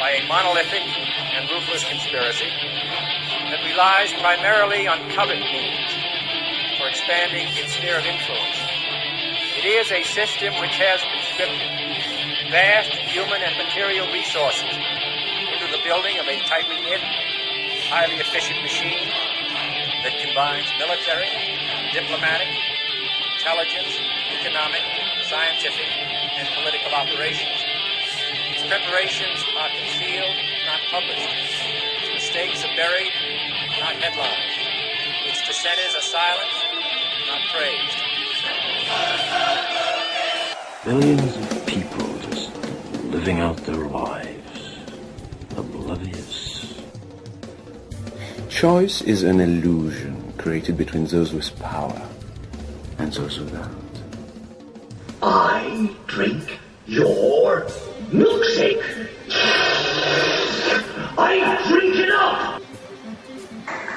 by a monolithic and ruthless conspiracy that relies primarily on covert means for expanding its sphere of influence. It is a system which has conscripted vast human and material resources into the building of a tightly knit, highly efficient machine that combines military, diplomatic, intelligence, economic, scientific, and political operations. Its preparations are concealed, not published. Its mistakes are buried, not headlined. Its dissenters are silenced, not praised. Millions of people just living out their lives, oblivious. Choice is an illusion created between those with power and those without. I drink your milkshake. I drink it up.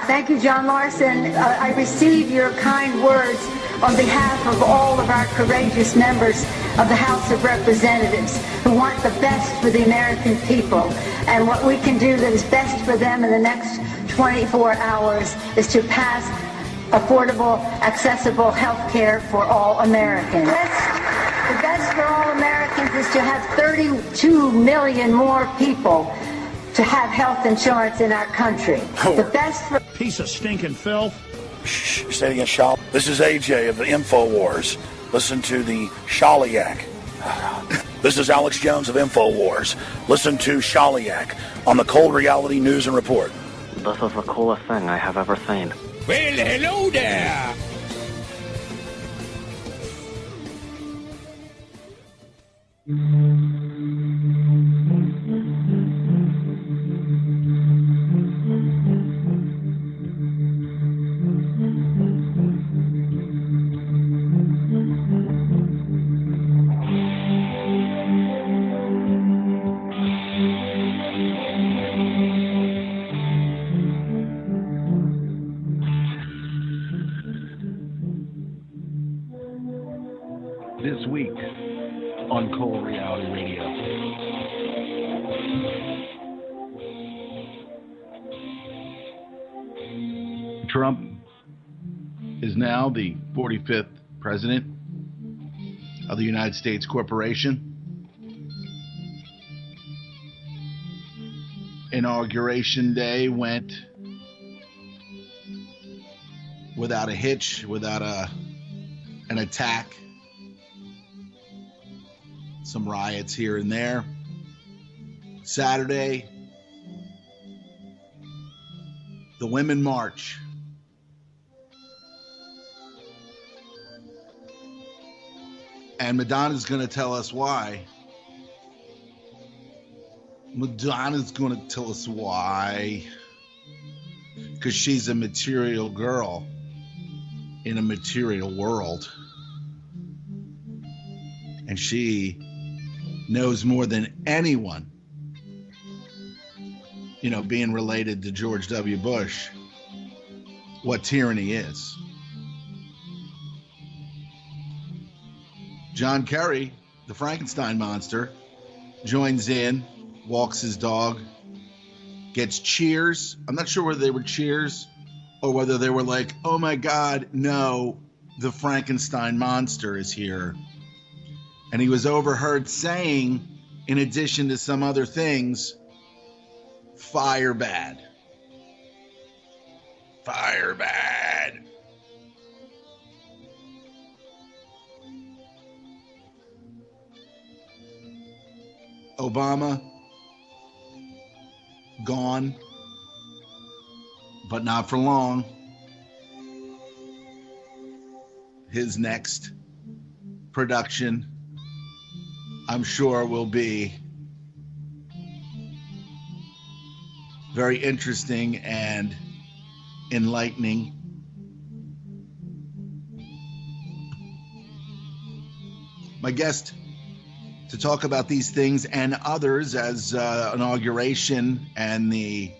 Thank you, John Larson. I receive your kind words on behalf of all of our courageous members of the House of Representatives who want the best for the American people. And what we can do that is best for them in the next 24 hours is to pass affordable, accessible health care for all Americans. The best for all Americans is to have 32 million more people to have health insurance in our country. The best for... Piece of stinking filth. Shh, say it again, Shali. This is AJ of the InfoWars. Listen to the Shaliak. This is Alex Jones of InfoWars. Listen to Shaliak on the Cold Reality News and Report. This is the coolest thing I have ever seen. Well, hello there. This week on Cold Reality Radio. Trump is now the 45th president of the United States Corporation. Inauguration day went without a hitch, without an attack. Some riots here and there. Saturday, the Women March. And Madonna's going to tell us why. Madonna's going to tell us why. Because she's a material girl in a material world. And she knows more than anyone, being related to George W. Bush, what tyranny is. John Kerry, the Frankenstein monster, joins in, walks his dog, gets cheers. I'm not sure whether they were cheers or whether they were like, oh my God, no, the Frankenstein monster is here. And he was overheard saying, in addition to some other things, fire bad. Fire bad. Obama, gone, but not for long. His next production, I'm sure, will be very interesting and enlightening. My guest to talk about these things and others as inauguration and the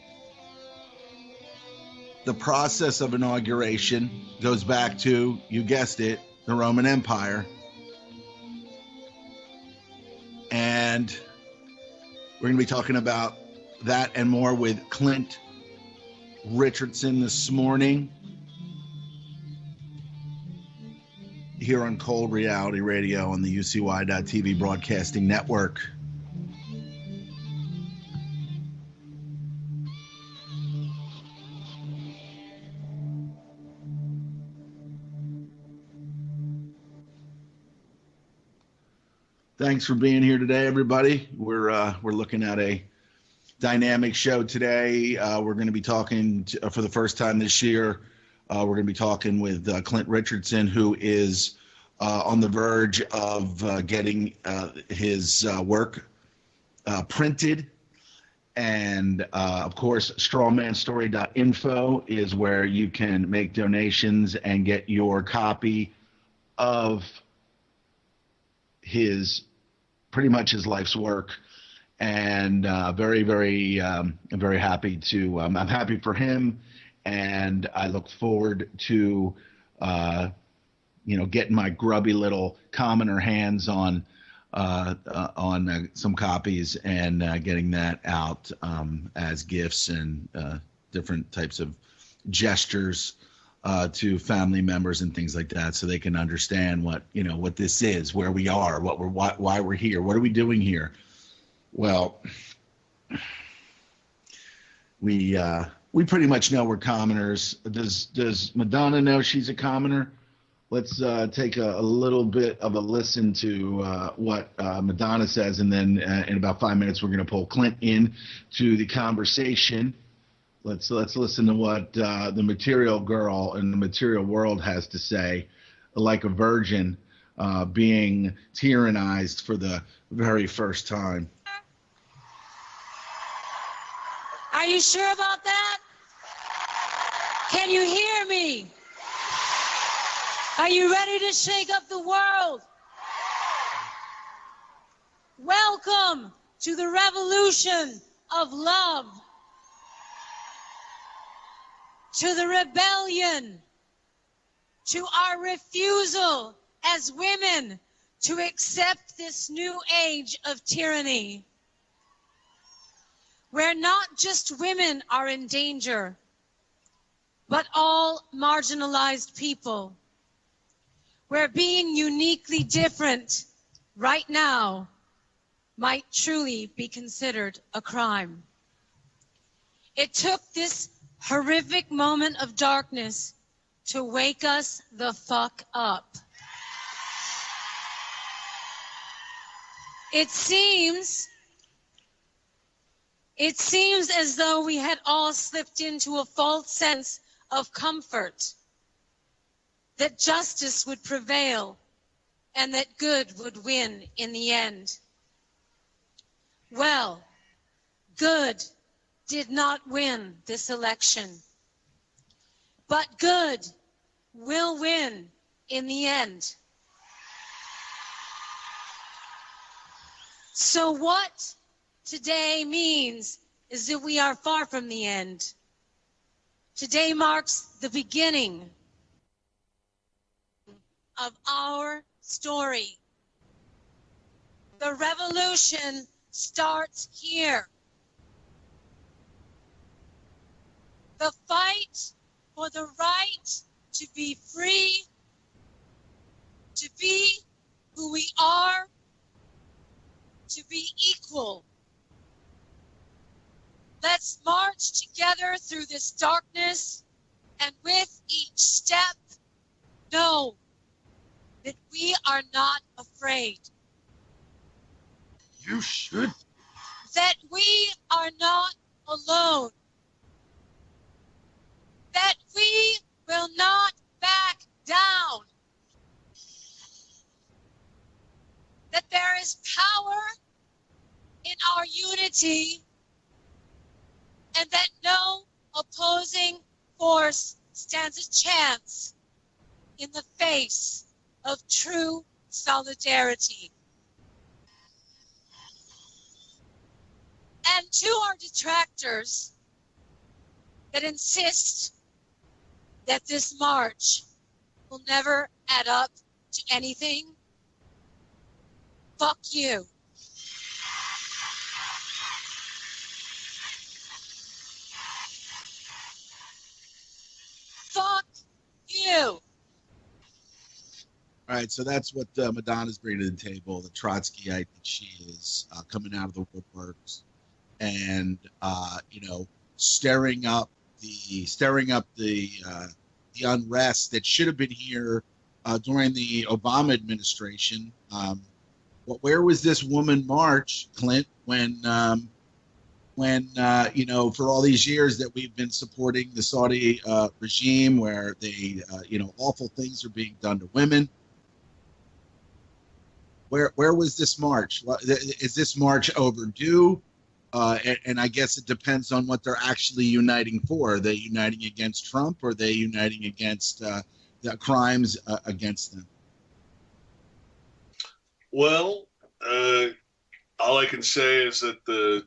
process of inauguration goes back to, you guessed it, the Roman Empire. And We're going to be talking about that and more with Clint Richardson this morning here on Cold Reality Radio on the UCY.TV Broadcasting Network. Thanks for being here today, everybody. We're looking at a dynamic show today. We're going to be talking for the first time this year. We're going to be talking with Clint Richardson, who is on the verge of getting his work printed. And, of course, strawmanstory.info is where you can make donations and get your copy of pretty much his life's work. And very, very, I'm very happy to. I'm happy for him, and I look forward to, getting my grubby little commoner hands on some copies and getting that out as gifts and different types of gestures to family members and things like that, so they can understand what this is, where we are, why we're here, what are we doing here. Well, we pretty much know we're commoners. Does Madonna know she's a commoner? Let's take a little bit of a listen to what Madonna says, and then in about 5 minutes we're going to pull Clint in to the conversation. Let's listen to what the material girl in the material world has to say, like a virgin being tyrannized for the very first time. Are you sure about that? Can you hear me? Are you ready to shake up the world? Welcome to the revolution of love, to the rebellion, to our refusal as women to accept this new age of tyranny, where not just women are in danger, but all marginalized people, where being uniquely different right now might truly be considered a crime. It took this horrific moment of darkness to wake us the fuck up. It seems as though we had all slipped into a false sense of comfort, that justice would prevail and that good would win in the end. Well, good did not win this election, but good will win in the end. So what today means is that we are far from the end. Today marks the beginning of our story. The revolution starts here. The fight for the right to be free, to be who we are, to be equal. Let's march together through this darkness, and with each step, know that we are not afraid. You should. That we are not alone. That we will not back down. That there is power in our unity, and that no opposing force stands a chance in the face of true solidarity. And to our detractors that insist that this march will never add up to anything, fuck you. All right, so that's what Madonna's bringing to the table. The Trotskyite that she is, coming out of the woodworks, and stirring up the unrest that should have been here during the Obama administration. Where was this woman march, Clint, when for all these years that we've been supporting the Saudi regime, where they awful things are being done to women? Where was this march? Is this march overdue? And I guess it depends on what they're actually uniting for. Are they uniting against Trump, or are they uniting against the crimes against them? Well, all I can say is that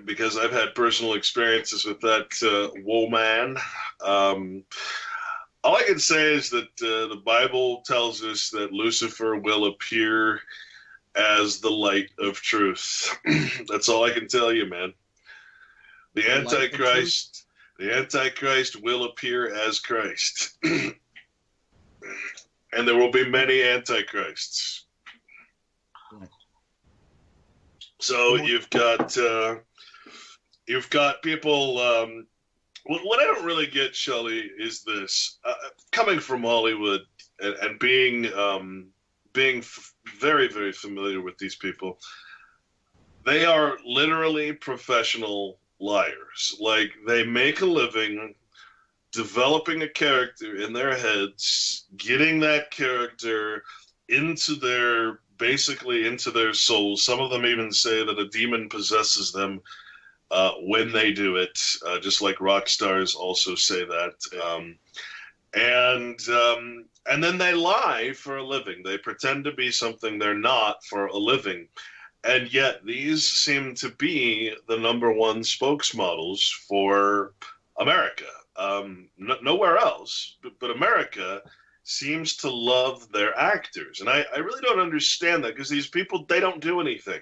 because I've had personal experiences with that woman, all I can say is that the Bible tells us that Lucifer will appear as the light of truth. That's all I can tell you, man. The Antichrist will appear as Christ. And there will be many Antichrists. So you've got people. What I don't really get, Shali, is this: coming from Hollywood and being very, very familiar with these people. They are literally professional liars. Like, they make a living developing a character in their heads, getting that character into their souls. Some of them even say that a demon possesses them when they do it, just like rock stars also say that. And then they lie for a living. They pretend to be something they're not for a living. And yet these seem to be the number one spokesmodels for America. Nowhere else, but America seems to love their actors. And I really don't understand that, because these people, they don't do anything.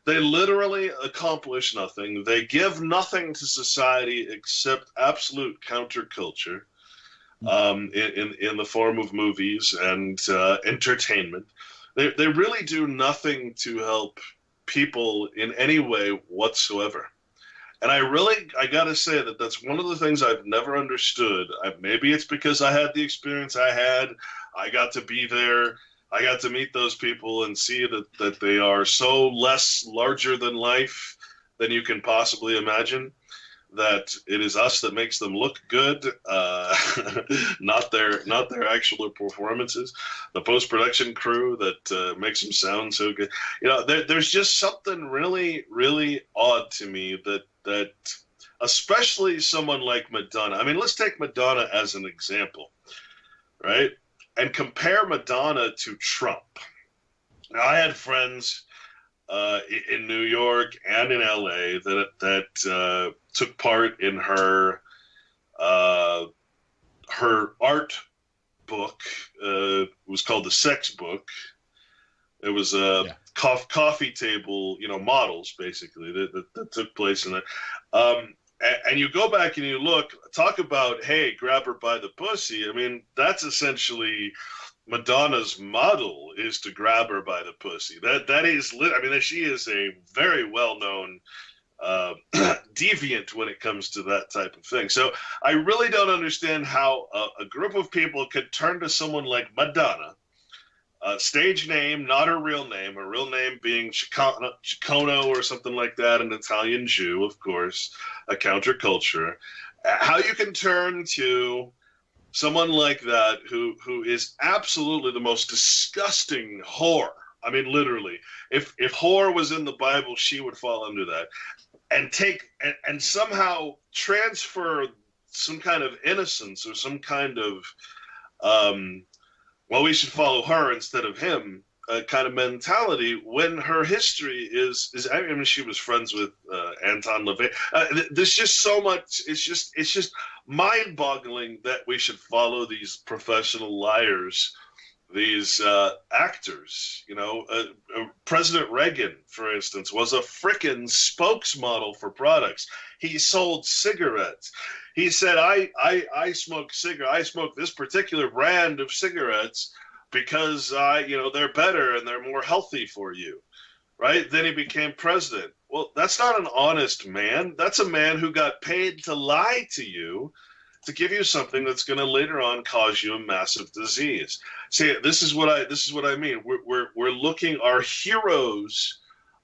They literally accomplish nothing. They give nothing to society except absolute counterculture. In the form of movies and entertainment. They really do nothing to help people in any way whatsoever. And I gotta say that that's one of the things I've never understood. Maybe it's because I had the experience I had. I got to be there. I got to meet those people and see that they are so less larger than life than you can possibly imagine, that it is us that makes them look good, not their actual performances. The post-production crew that makes them sound so good. There's just something really, really odd to me that especially someone like Madonna. I mean, let's take Madonna as an example, right? And compare Madonna to Trump. Now, I had friends in New York and in LA that took part in her art book. It was called The Sex Book. It was coffee table, models basically that took place in it. And you go back and you look, talk about, hey, grab her by the pussy. I mean, that's essentially Madonna's model, is to grab her by the pussy. That is lit. I mean, she is a very well-known deviant when it comes to that type of thing. So I really don't understand how a group of people could turn to someone like Madonna, stage name, not her real name being Ciccone or something like that, an Italian Jew, of course, a counterculture. How you can turn to someone like that who is absolutely the most disgusting whore. I mean, literally, if whore was in the Bible, she would fall under that. And take and somehow transfer some kind of innocence or some kind of well, we should follow her instead of him kind of mentality, when her history is I mean, she was friends with Anton LaVey. There's just so much. It's just mind-boggling that we should follow these professional liars, these actors. President Reagan, for instance, was a frickin' spokesmodel for products. He sold cigarettes. He said, I smoke cigarettes. I smoke this particular brand of cigarettes because they're better and they're more healthy for you, right? Then he became president. Well, that's not an honest man. That's a man who got paid to lie to you, to give you something that's going to later on cause you a massive disease. See, this is what I mean. We're looking. Our heroes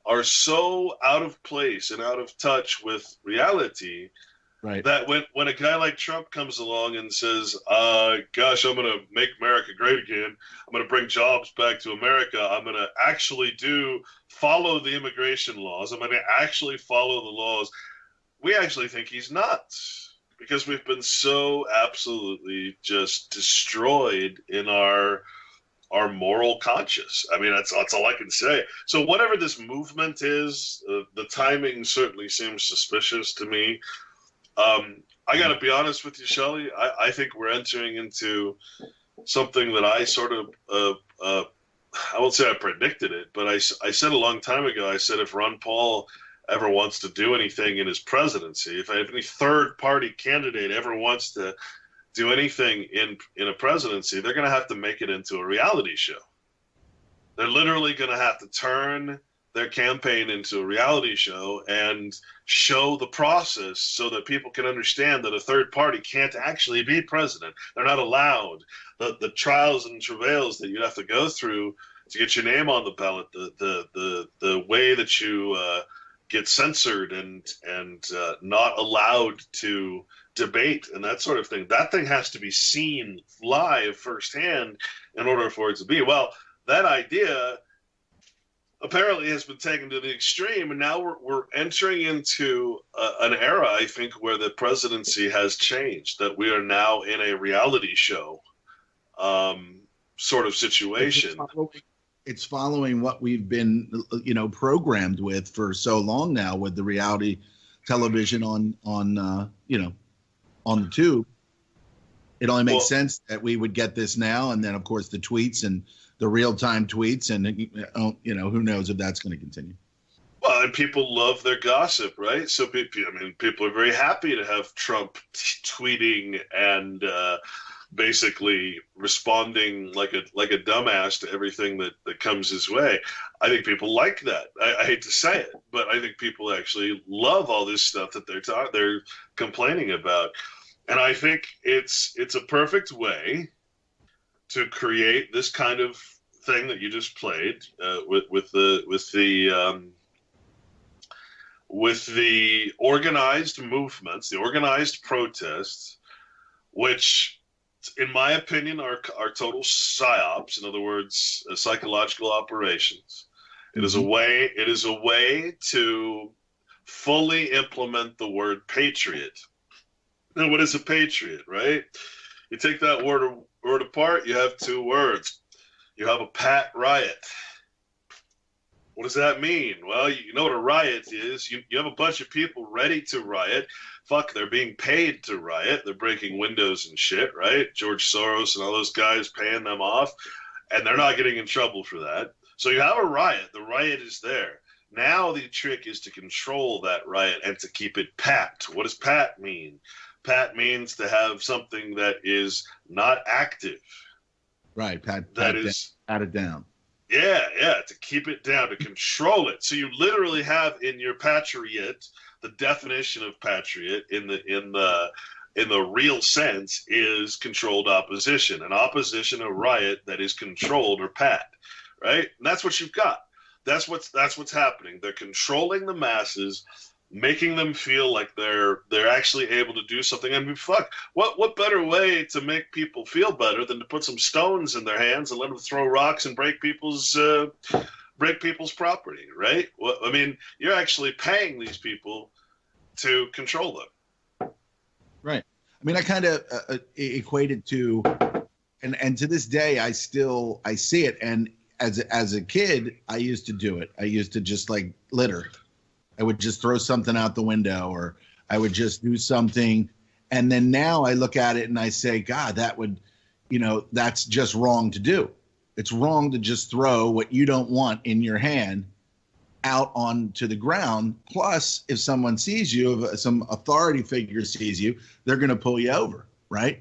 are so out of place and out of touch with reality, right? That when a guy like Trump comes along and says, "Gosh, I'm going to make America great again. I'm going to bring jobs back to America. I'm going to actually follow the immigration laws. I'm going to actually follow the laws," we actually think he's nuts. Because we've been so absolutely just destroyed in our moral conscience. I mean, that's all I can say. So whatever this movement is, the timing certainly seems suspicious to me. I got to be honest with you, Shali. I think we're entering into something that I sort of, I won't say I predicted it, but I said a long time ago, I said if Ron Paul ever wants to do anything in his presidency, if any third party candidate ever wants to do anything in a presidency, they're going to have to make it into a reality show. They're literally going to have to turn their campaign into a reality show and show the process so that people can understand that a third party can't actually be president. They're not allowed. The trials and travails that you have to go through to get your name on the ballot, the way that you get censored and not allowed to debate and that sort of thing. That thing has to be seen live firsthand in order for it to be. Well, that idea apparently has been taken to the extreme, and now we're entering into an era, I think, where the presidency has changed, that we are now in a reality show sort of situation. It's following what we've been, programmed with for so long now with the reality television on the tube. It only makes sense that we would get this now, and then of course the tweets and the real-time tweets, and who knows if that's going to continue. Well, and people love their gossip, right? So people are very happy to have Trump tweeting and basically responding like a dumbass to everything that comes his way. I think people like that. I hate to say it, but I think people actually love all this stuff that they're complaining about. And I think it's a perfect way to create this kind of thing that you just played with the organized movements, the organized protests, which, in my opinion, are total psyops. In other words, psychological operations. It is a way to fully implement the word patriot. Now, what is a patriot, right? You take that word apart, you have two words. You have a pat riot. What does that mean? Well, you know what a riot is. You have a bunch of people ready to riot. Fuck, they're being paid to riot. They're breaking windows and shit, right? George Soros and all those guys paying them off, and they're not getting in trouble for that. So you have a riot. The riot is there. Now the trick is to control that riot and to keep it pat. What does pat mean? Pat means to have something that is not active. Right, pat it down. Yeah, to keep it down, to control it. So you literally have in your patriot, the definition of patriot in the real sense is controlled opposition. An opposition, a riot that is controlled or pat, right? And that's what you've got. That's what's happening. They're controlling the masses, making them feel like they're actually able to do something. I mean, fuck, what better way to make people feel better than to put some stones in their hands and let them throw rocks and break people's property, right? Well, I mean, you're actually paying these people to control them. Right. I mean, I kind of equate it to, and to this day, I see it. And as a kid, I used to do it. I used to just like litter. I would just throw something out the window, or I would just do something. And then now I look at it and I say, God, that's just wrong to do. It's wrong to just throw what you don't want in your hand out onto the ground. Plus, if someone sees you, if some authority figure sees you, they're going to pull you over, right?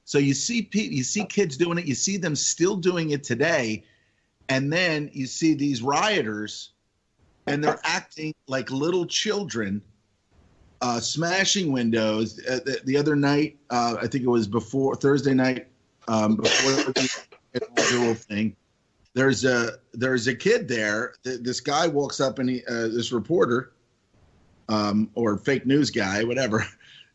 So you see kids doing it. You see them still doing it today. And then you see these rioters, and they're acting like little children, smashing windows. The other night, I think it was before Thursday night, before the inaugural thing, there's a kid there. This guy walks up, and this reporter, or fake news guy, whatever,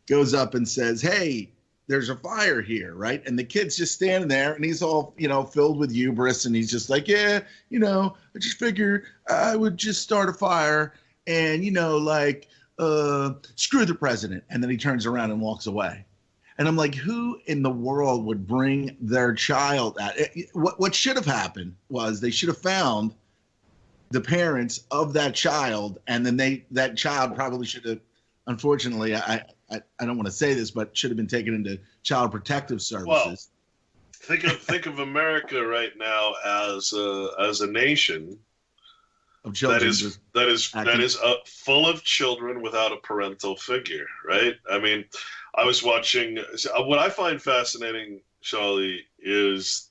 goes up and says, "Hey, there's a fire here," right? And the kid's just standing there, and he's all, filled with hubris, and he's just like, "Yeah, I just figured I would just start a fire and, screw the president." And then he turns around and walks away. And I'm like, who in the world would bring their child out? What should have happened was they should have found the parents of that child, and then that child probably should have, unfortunately, I don't want to say this, but should have been taken into Child Protective Services. Well, think of America right now as a nation of children that is full of children without a parental figure, right? I mean, I was watching. What I find fascinating, Shali, is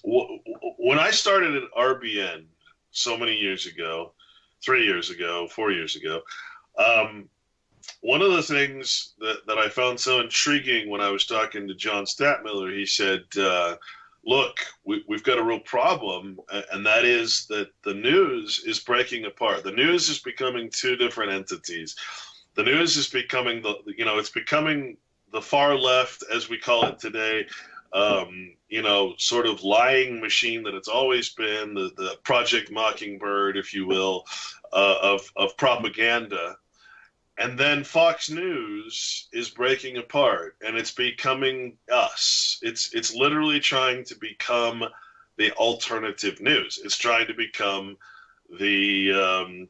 when I started at RBN so many years ago, 3 years ago, 4 years ago. One of the things that I found so intriguing when I was talking to John Statmiller, he said, look, we've got a real problem, and that is that the news is breaking apart. The news is becoming two different entities. The news is becoming it's becoming the far left, as we call it today, sort of lying machine that it's always been, the Project Mockingbird, if you will, of propaganda. And then Fox News is breaking apart, and it's becoming us. It's literally trying to become the alternative news. It's trying to become the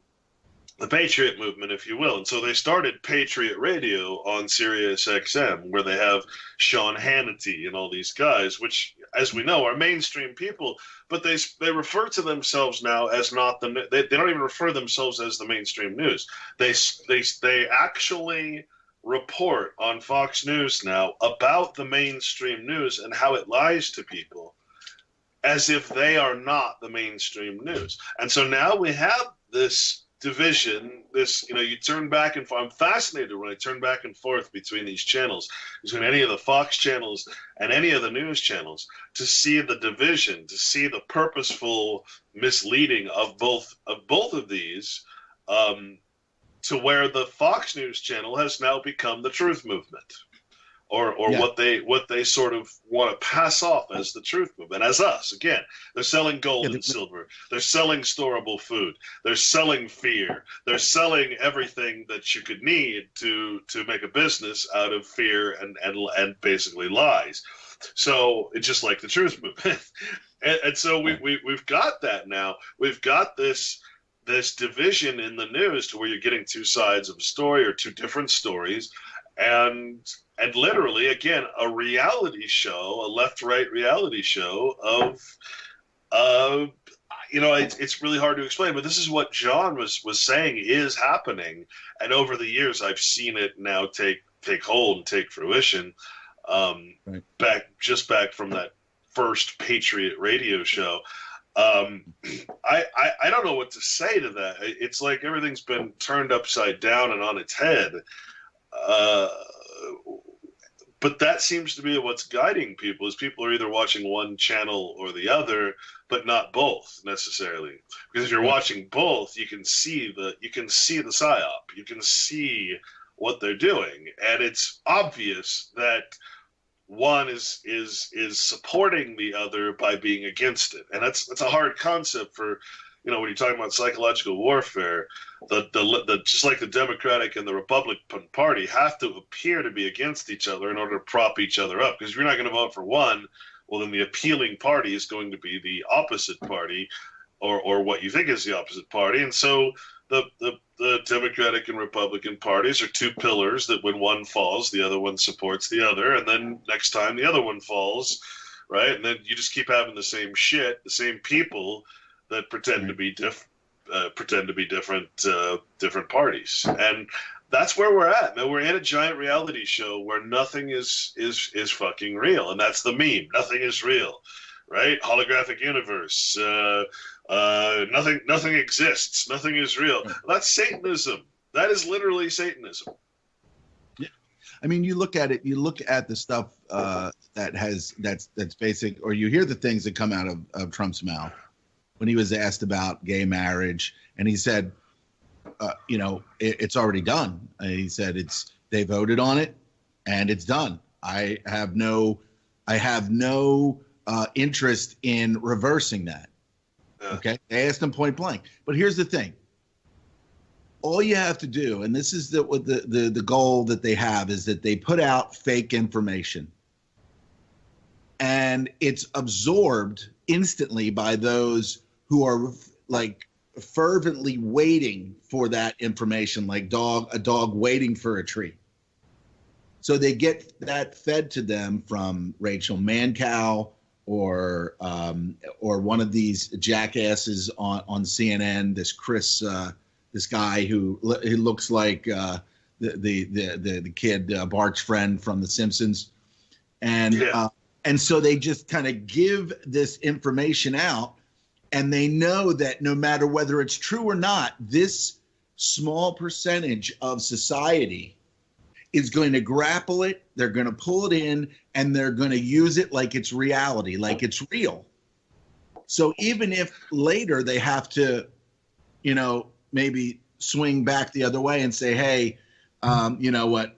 Patriot movement, if you will. And so they started Patriot Radio on Sirius XM, where they have Sean Hannity and all these guys, which, as we know, are mainstream people, but they refer to themselves now as not they don't even refer themselves as the mainstream news. They actually report on Fox News now about the mainstream news and how it lies to people as if they are not the mainstream news. And so now we have this division, you turn back and forth. I'm fascinated when I turn back and forth between these channels, between any of the Fox channels and any of the news channels, to see the division, to see the purposeful misleading of both of these, to where the Fox News channel has now become the truth movement. Or what they sort of want to pass off as the truth movement, as us. Again, they're selling gold and silver. They're selling storable food. They're selling fear. They're selling everything that you could need to make a business out of fear and basically lies. So it's just like the truth movement. and so we've got that now. We've got this division in the news to where you're getting two sides of a story or two different stories, and literally, again, a reality show, a left-right reality show of, it's really hard to explain, but this is what John was saying is happening, and over the years I've seen it now take hold and take fruition. Back from that first Patriot Radio show. I don't know what to say to that. It's like everything's been turned upside down and on its head. But that seems to be what's guiding people, is people are either watching one channel or the other, but not both necessarily. Because if you're watching both, you can see the psyop, you can see what they're doing, and it's obvious that one is supporting the other by being against it, and that's a hard concept for. When you're talking about psychological warfare, the just like the Democratic and the Republican Party have to appear to be against each other in order to prop each other up. Because if you're not going to vote for one, well, then the appealing party is going to be the opposite party, or what you think is the opposite party. And so the Democratic and Republican parties are two pillars that when one falls, the other one supports the other, and then next time the other one falls, right? And then you just keep having the same shit, the same people that pretend to be different parties, and That's where we're at, man. We're in a giant reality show where nothing is fucking real, and that's the meme. Nothing is real, right? Holographic universe. Nothing exists. Nothing is real. That's Satanism. That is literally Satanism. Yeah, I mean, you look at it. You look at the stuff that's basic, or you hear the things that come out of Trump's mouth when he was asked about gay marriage, and he said, it's already done. He said they voted on it, and it's done. I have no interest in reversing that. Okay, they asked him point blank. But here's the thing: all you have to do, and this is the goal that they have, is that they put out fake information, and it's absorbed instantly by those who are like fervently waiting for that information, like a dog waiting for a treat. So they get that fed to them from Rachel Mancow or one of these jackasses on CNN. This Chris, this guy who he looks like the kid Bart's friend from The Simpsons, and so they just kind of give this information out. And they know that no matter whether it's true or not, this small percentage of society is going to grapple it. They're going to pull it in, and they're going to use it like it's reality, like it's real. So even if later they have to, maybe swing back the other way and say, hey, you know what,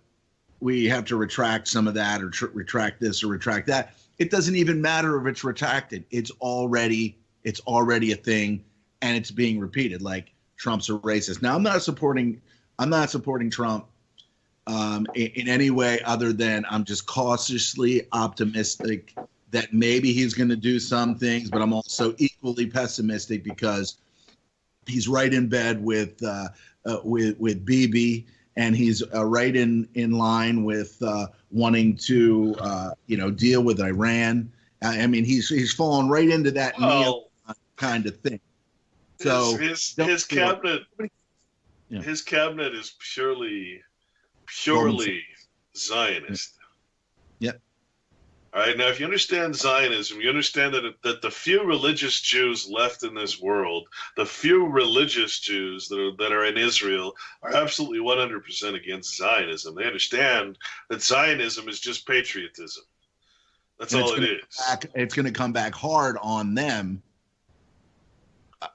we have to retract some of that, or retract this or retract that. It doesn't even matter if it's retracted. It's already a thing, and it's being repeated. Like Trump's a racist. Now, I'm not supporting Trump in any way other than I'm just cautiously optimistic that maybe he's going to do some things, but I'm also equally pessimistic because he's right in bed with Bibi, and he's right in line with wanting to deal with Iran. I mean, he's fallen right into that Neil kind of thing. So his cabinet, his cabinet is purely Zionist. Yep. All right. Now, if you understand Zionism, you understand that the few religious Jews left in this world, the few religious Jews that are in Israel, are absolutely 100% against Zionism. They understand that Zionism is just patriotism. That's all it is. It's going to come back hard on them.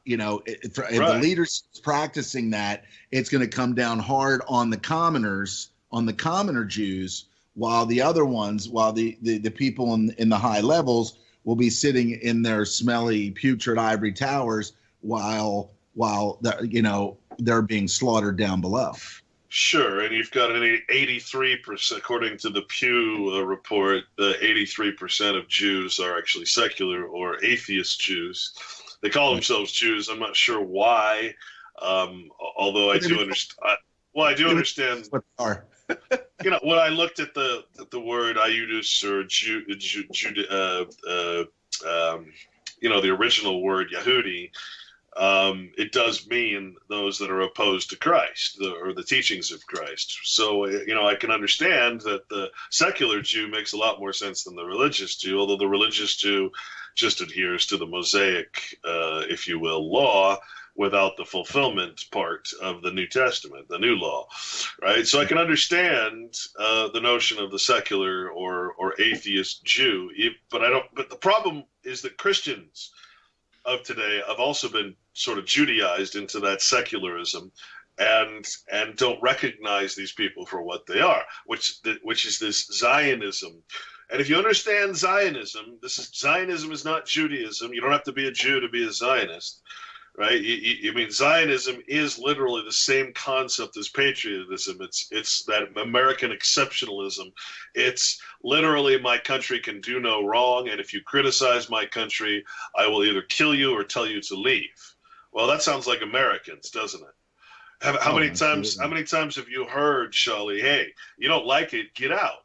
If the leadership's practicing that, it's going to come down hard on the commoners, on the commoner Jews, while the other ones, while the people in the high levels will be sitting in their smelly, putrid ivory towers while they're being slaughtered down below. Sure, and you've got an 83%, according to the Pew report, the 83% of Jews are actually secular or atheist Jews. They call themselves Jews. I'm not sure why, although I do understand. Well, I do understand. When I looked at the word Ayudus or the original word Yehudi, it does mean those that are opposed to Christ or the teachings of Christ. So, I can understand that the secular Jew makes a lot more sense than the religious Jew, although the religious Jew just adheres to the Mosaic, if you will, law without the fulfillment part of the New Testament, the new law, right? So I can understand the notion of the secular or atheist Jew, but I don't. But the problem is that Christians of today have also been sort of Judaized into that secularism, and don't recognize these people for what they are, which is this Zionism. And if you understand Zionism, Zionism is not Judaism. You don't have to be a Jew to be a Zionist, right? Zionism is literally the same concept as patriotism. It's that American exceptionalism. It's literally my country can do no wrong, and if you criticize my country, I will either kill you or tell you to leave. Well, that sounds like Americans, doesn't it? How many times have you heard, Shali, hey, you don't like it, get out?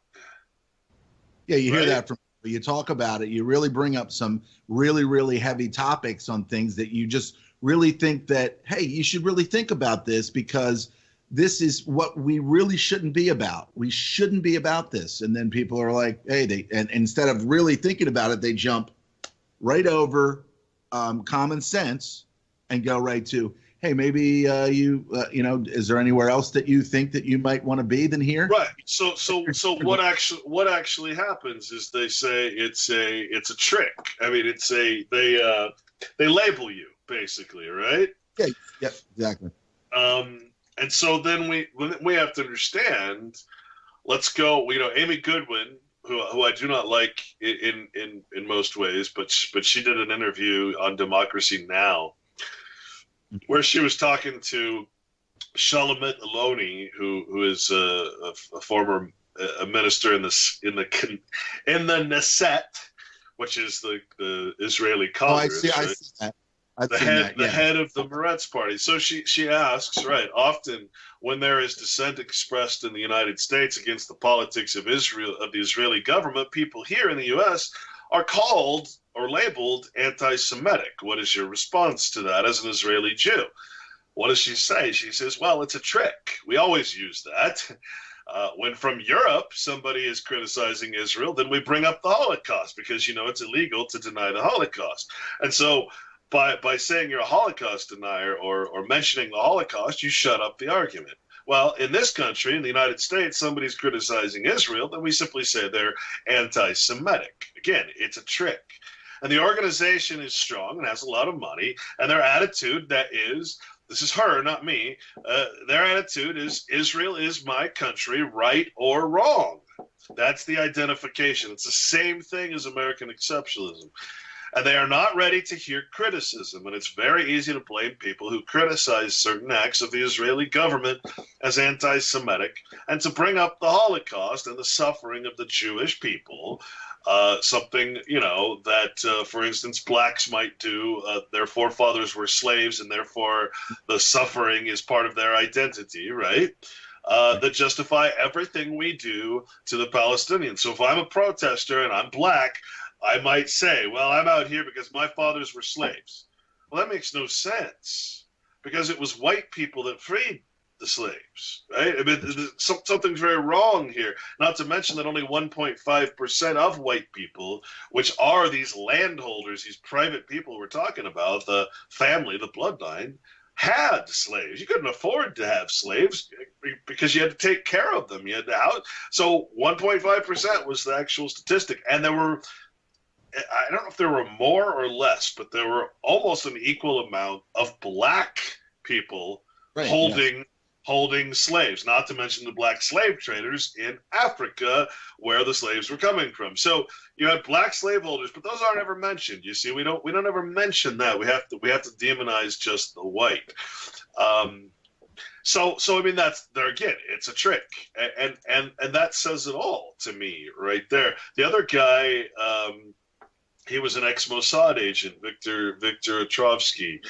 Yeah, you hear that from people. You talk about it. You really bring up some really, really heavy topics on things that you just really think that, hey, you should really think about this because this is what we really shouldn't be about. We shouldn't be about this. And then people are like, hey, and instead of really thinking about it, they jump right over common sense and go right to, hey, maybe is there anywhere else that you think that you might want to be than here? Right. So what actually happens is they say it's a trick. I mean, they label you basically, right? Yeah, exactly. And so then we have to understand. Let's go. Amy Goodwin, who I do not like in most ways, but she did an interview on Democracy Now, where she was talking to Shalamit Aloni, who is a former minister in the Knesset, which is the Israeli Congress. I see that. The head of the Meretz party. So she asks, right, often when there is dissent expressed in the United States against the politics of Israel, of the Israeli government, people here in the U.S. are called or labeled anti-Semitic. What is your response to that as an Israeli Jew? What does she say? She says, well, it's a trick. We always use that. When from Europe somebody is criticizing Israel, then we bring up the Holocaust because, it's illegal to deny the Holocaust. And so by saying you're a Holocaust denier or mentioning the Holocaust, you shut up the argument. Well, in this country, in the United States, somebody's criticizing Israel, then we simply say they're anti-Semitic. Again, it's a trick. And the organization is strong and has a lot of money, and their attitude this is her, not me, their attitude is Israel is my country, right or wrong. That's the identification. It's the same thing as American exceptionalism. And they are not ready to hear criticism. And it's very easy to blame people who criticize certain acts of the Israeli government as anti-Semitic and to bring up the Holocaust and the suffering of the Jewish people, something, that, for instance, blacks might do. Their forefathers were slaves, and therefore the suffering is part of their identity, right? That justify everything we do to the Palestinians. So if I'm a protester and I'm black, I might say, well, I'm out here because my fathers were slaves. Well, that makes no sense because it was white people that freed the slaves, right? I mean, something's very wrong here. Not to mention that only 1.5% of white people, which are these landholders, these private people we're talking about, the family, the bloodline, had slaves. You couldn't afford to have slaves because you had to take care of them. You had to house. So 1.5% was the actual statistic. And there were, I don't know if there were more or less, but there were almost an equal amount of black people holding slaves, not to mention the black slave traders in Africa where the slaves were coming from. So you had black slaveholders, but those aren't ever mentioned. You see, we don't ever mention that. We have to demonize just the white. So I mean, that's there again. It's a trick, and that says it all to me right there. The other guy, he was an ex-Mossad agent, Victor Otrovsky.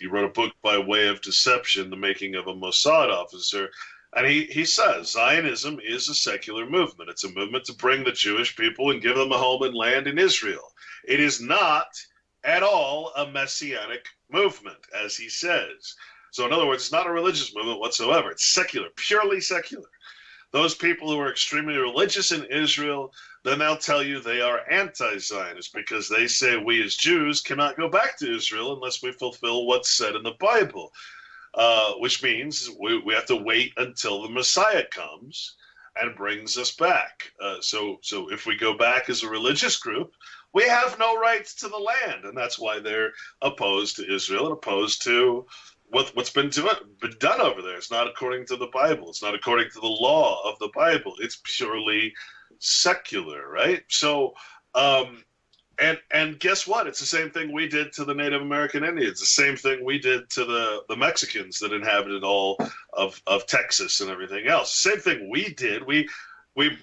He wrote a book by way of deception, the making of a Mossad officer. And he says Zionism is a secular movement. It's a movement to bring the Jewish people and give them a home and land in Israel. It is not at all a messianic movement, as he says. So in other words, it's not a religious movement whatsoever. It's secular, purely secular. Those people who are extremely religious in Israel, then they'll tell you they are anti-Zionist because they say we as Jews cannot go back to Israel unless we fulfill what's said in the Bible, which means we have to wait until the Messiah comes and brings us back. So if we go back as a religious group, we have no rights to the land, and that's why they're opposed to Israel and opposed to what's been done over there. It's not according to the Bible. It's not according to the law of the Bible. It's purely secular, right? So, and guess what? It's the same thing we did to the Native American Indians. The same thing we did to the Mexicans that inhabited all of Texas and everything else. Same thing we did. We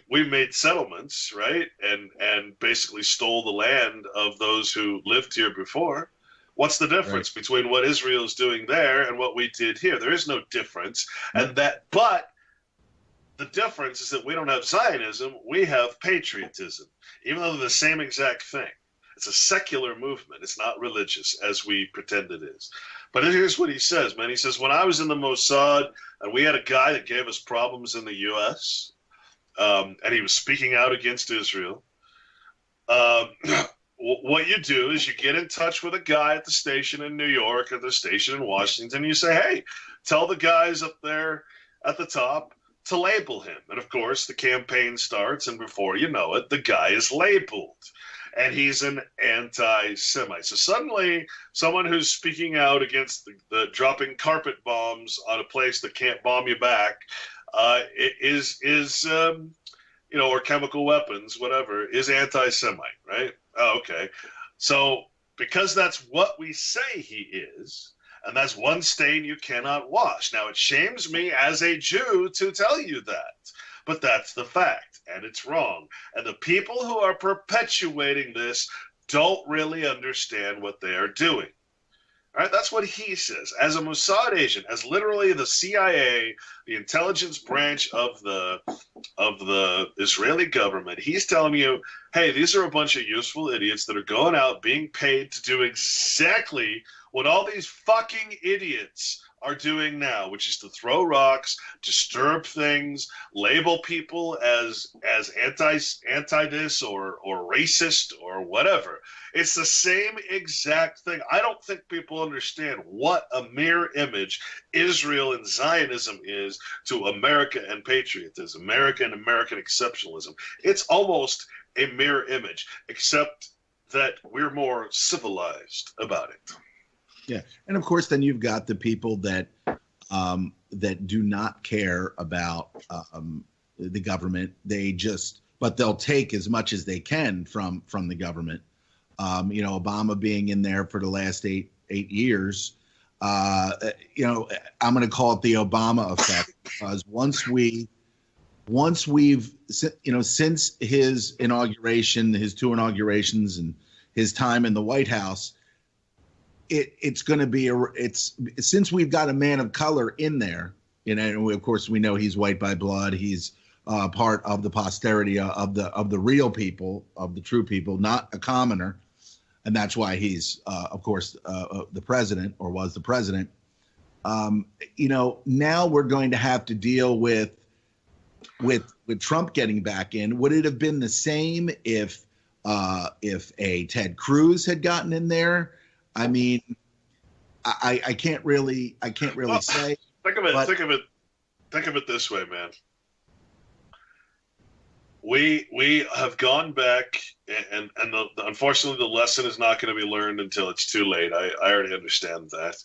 made settlements, right? And basically stole the land of those who lived here before. What's the difference between what Israel is doing there and what we did here? There is no difference. But the difference is that we don't have Zionism, we have patriotism, even though they're the same exact thing. It's a secular movement. It's not religious, as we pretend it is. But here's what he says, man. He says, when I was in the Mossad and we had a guy that gave us problems in the U.S., and he was speaking out against Israel, what you do is you get in touch with a guy at the station in New York or the station in Washington. You say, hey, tell the guys up there at the top to label him. And, of course, the campaign starts, and before you know it, the guy is labeled. And he's an anti-Semite. So suddenly, someone who's speaking out against the dropping carpet bombs on a place that can't bomb you back or chemical weapons, whatever, is anti-Semite, right? Oh, okay. So because that's what we say he is, and that's one stain you cannot wash. Now, it shames me as a Jew to tell you that, but that's the fact, and it's wrong. And the people who are perpetuating this don't really understand what they are doing. All right, that's what he says. As a Mossad agent, as literally the CIA, the intelligence branch of the Israeli government, he's telling you, hey, these are a bunch of useful idiots that are going out being paid to do exactly what all these fucking idiots are doing now, which is to throw rocks, disturb things, label people as anti this or racist or whatever. It's the same exact thing. I don't think people understand what a mirror image Israel and Zionism is to America and patriotism, America and American exceptionalism. It's almost a mirror image, except that we're more civilized about it. Yeah, and of course, then you've got the people that do not care about the government. But they'll take as much as they can from the government. Obama being in there for the last eight years. I'm going to call it the Obama effect, because once we've since his inauguration, his two inaugurations, and his time in the White House. It's going to be since we've got a man of color in there, and of course we know he's white by blood. He's part of the posterity of the real people, of the true people, not a commoner, and that's why he's of course the president, or was the president. Now we're going to have to deal with Trump getting back in. Would it have been the same if a Ted Cruz had gotten in there? I mean, I can't really say. Think of it this way, man. We have gone back, and unfortunately, the lesson is not going to be learned until it's too late. I already understand that.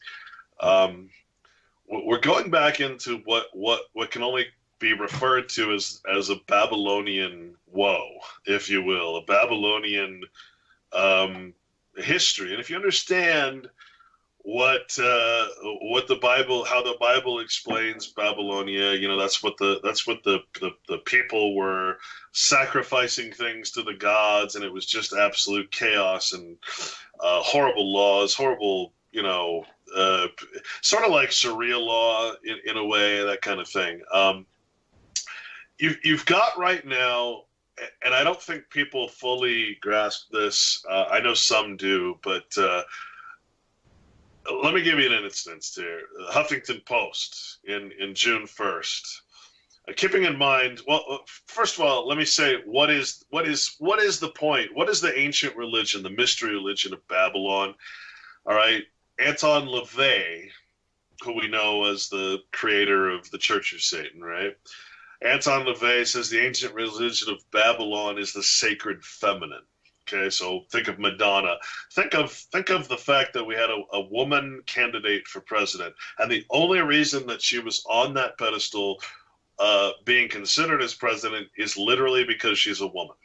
We're going back into what can only be referred to as a Babylonian woe, if you will, a Babylonian history. And if you understand what the Bible, how the Bible explains Babylonia, that's what the people were sacrificing things to the gods, and it was just absolute chaos and horrible laws, horrible, sort of like Sharia law in a way, that kind of thing. You've got right now, and I don't think people fully grasp this. I know some do, but let me give you an instance here. Huffington Post in June 1st. Keeping in mind, well, first of all, let me say what is the point? What is the ancient religion, the mystery religion of Babylon? All right, Anton LaVey, who we know as the creator of the Church of Satan, right? Anton LaVey says the ancient religion of Babylon is the sacred feminine. Okay, so think of Madonna. Think of the fact that we had a woman candidate for president, and the only reason that she was on that pedestal, being considered as president, is literally because she's a woman.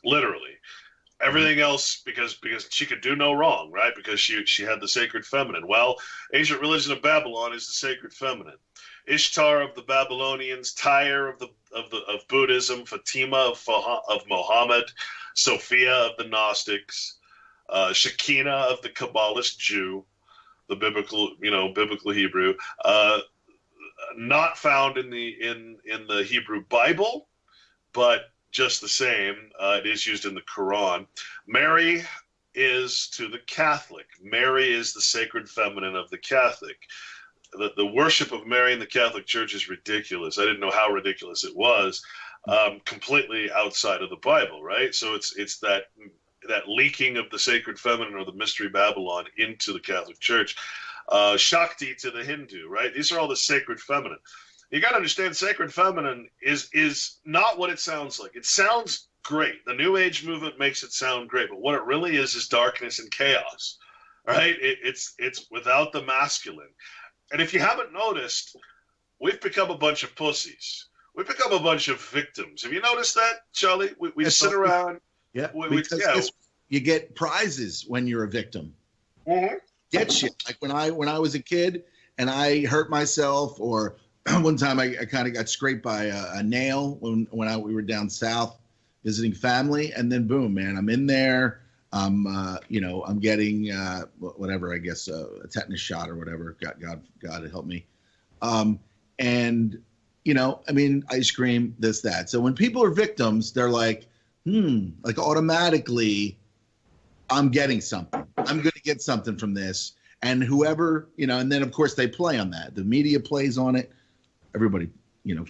Literally. Everything else because she could do no wrong, right? Because she had the sacred feminine. Well, ancient religion of Babylon is the sacred feminine. Ishtar of the Babylonians, Tyre of Buddhism, Fatima of Mohammed, Sophia of the Gnostics, Shekinah of the Kabbalist Jew, the biblical Hebrew, not found in the Hebrew Bible, but just the same, it is used in the Quran. Mary is to the Catholic. Mary is the sacred feminine of the Catholic. The worship of Mary in the Catholic Church is ridiculous. I didn't know how ridiculous it was. Completely outside of the Bible, right? So it's that leaking of the sacred feminine or the mystery Babylon into the Catholic Church. Shakti to the Hindu, right? These are all the sacred feminine. You got to understand, sacred feminine is not what it sounds like. It sounds great. The New Age movement makes it sound great, but what it really is darkness and chaos, right? It's without the masculine. And if you haven't noticed, we've become a bunch of pussies. We've become a bunch of victims. Have you noticed that, Shali? We sit around. Yeah, because you get prizes when you're a victim. Mm-hmm. Get shit. Like when I was a kid and I hurt myself, or one time I kind of got scraped by a nail when we were down south visiting family, and then boom, man, I'm in there. I'm getting whatever, I guess, a tetanus shot or whatever. God help me. And I mean, ice cream, this, that. So when people are victims, they're like automatically, I'm getting something. I'm going to get something from this. And whoever, and then of course they play on that. The media plays on it. Everybody,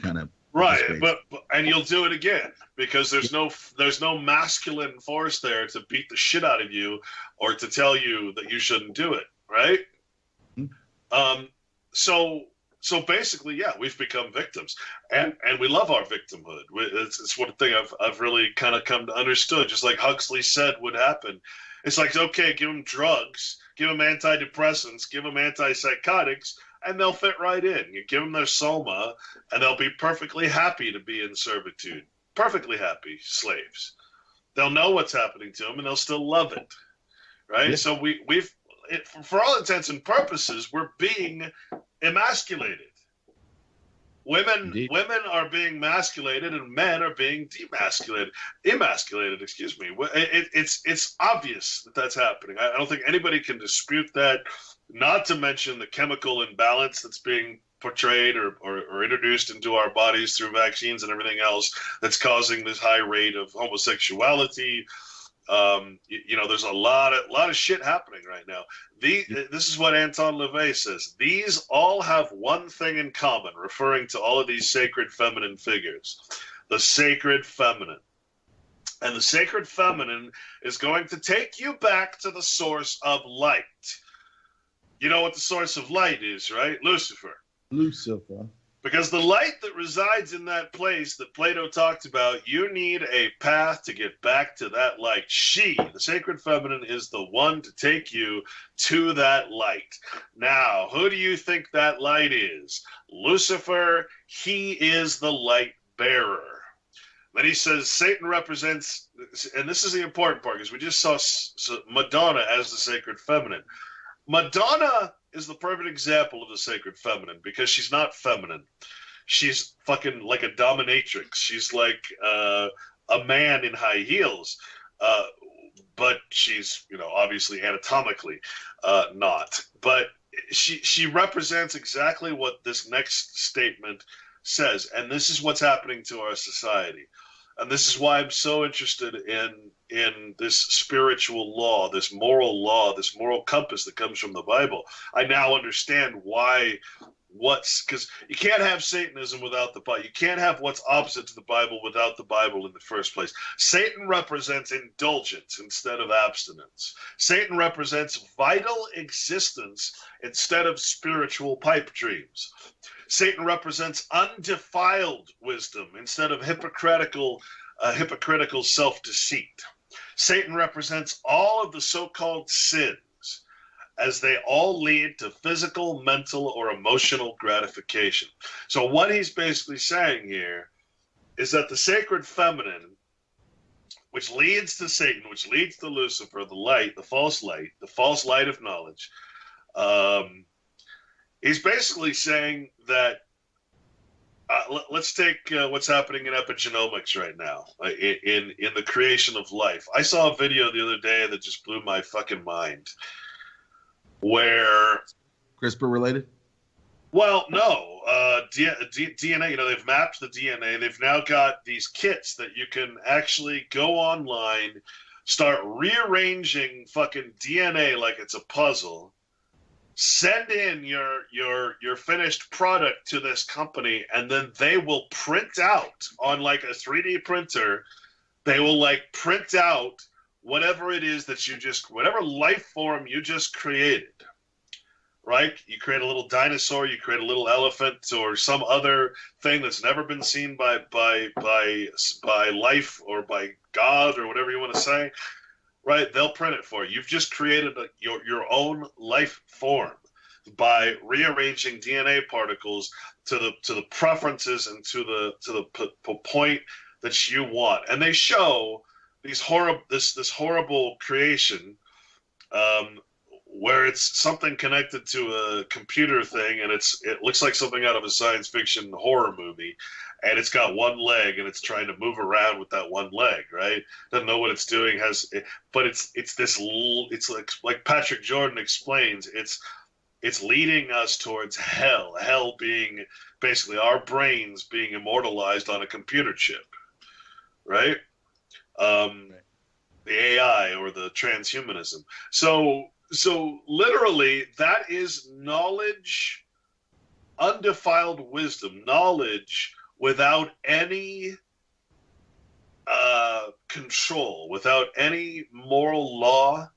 kind of. Right, but and you'll do it again because there's no masculine force there to beat the shit out of you or to tell you that you shouldn't do it, right? Mm-hmm. So basically, yeah, we've become victims, and we love our victimhood. It's one thing I've really kind of come to understand. Just like Huxley said would happen, it's like, okay, give them drugs, give them antidepressants, give them antipsychotics, and they'll fit right in. You give them their soma, and they'll be perfectly happy to be in servitude. Perfectly happy slaves. They'll know what's happening to them, and they'll still love it, right? Yeah. So for all intents and purposes, we're being emasculated. Women are being masculated, and men are being emasculated. Excuse me. It's obvious that that's happening. I don't think anybody can dispute that. Not to mention the chemical imbalance that's being portrayed or introduced into our bodies through vaccines and everything else that's causing this high rate of homosexuality. There's a lot of shit happening right now. This is what Anton LaVey says. These all have one thing in common, referring to all of these sacred feminine figures. The sacred feminine. And the sacred feminine is going to take you back to the source of light. You know what the source of light is, right? Lucifer. Because the light that resides in that place that Plato talked about, you need a path to get back to that light. She, the sacred feminine, is the one to take you to that light. Now, who do you think that light is? Lucifer, he is the light bearer. Then he says Satan represents, and this is the important part, because we just saw Madonna as the sacred feminine. Madonna is the perfect example of the sacred feminine because she's not feminine. She's fucking like a dominatrix. She's like a man in high heels, but she's, obviously anatomically not. But she represents exactly what this next statement says, and this is what's happening to our society. And this is why I'm so interested in this spiritual law, this moral compass that comes from the Bible. I now understand because you can't have Satanism without the Bible. You can't have what's opposite to the Bible without the Bible in the first place. Satan represents indulgence instead of abstinence. Satan represents vital existence instead of spiritual pipe dreams. Satan represents undefiled wisdom instead of hypocritical self-deceit. Satan represents all of the so-called sins as they all lead to physical, mental, or emotional gratification. So what he's basically saying here is that the sacred feminine, which leads to Satan, which leads to Lucifer, the light, the false light of knowledge, he's basically saying that let's take what's happening in epigenomics right now, in the creation of life. I saw a video the other day that just blew my fucking mind. Where CRISPR related? Well, no. DNA, they've mapped the DNA. They've now got these kits that you can actually go online, start rearranging fucking DNA like it's a puzzle, send in your finished product to this company, and then they will print out on like a 3D printer. They will like print out whatever it is that whatever life form you just created. Right? You create a little dinosaur, you create a little elephant, or some other thing that's never been seen by life or by God or whatever you want to say. Right? They'll print it for you. You've just created your own life form by rearranging DNA particles to the preferences and to the point that you want. And they show this horrible creation. Where it's something connected to a computer thing, and it looks like something out of a science fiction horror movie, and it's got one leg and it's trying to move around with that one leg, right? Doesn't know what it's doing, but it's like Patrick Jordan explains, it's leading us towards hell. Hell being basically our brains being immortalized on a computer chip, right? The AI or the transhumanism. So literally, that is knowledge, undefiled wisdom, knowledge without any control, without any moral law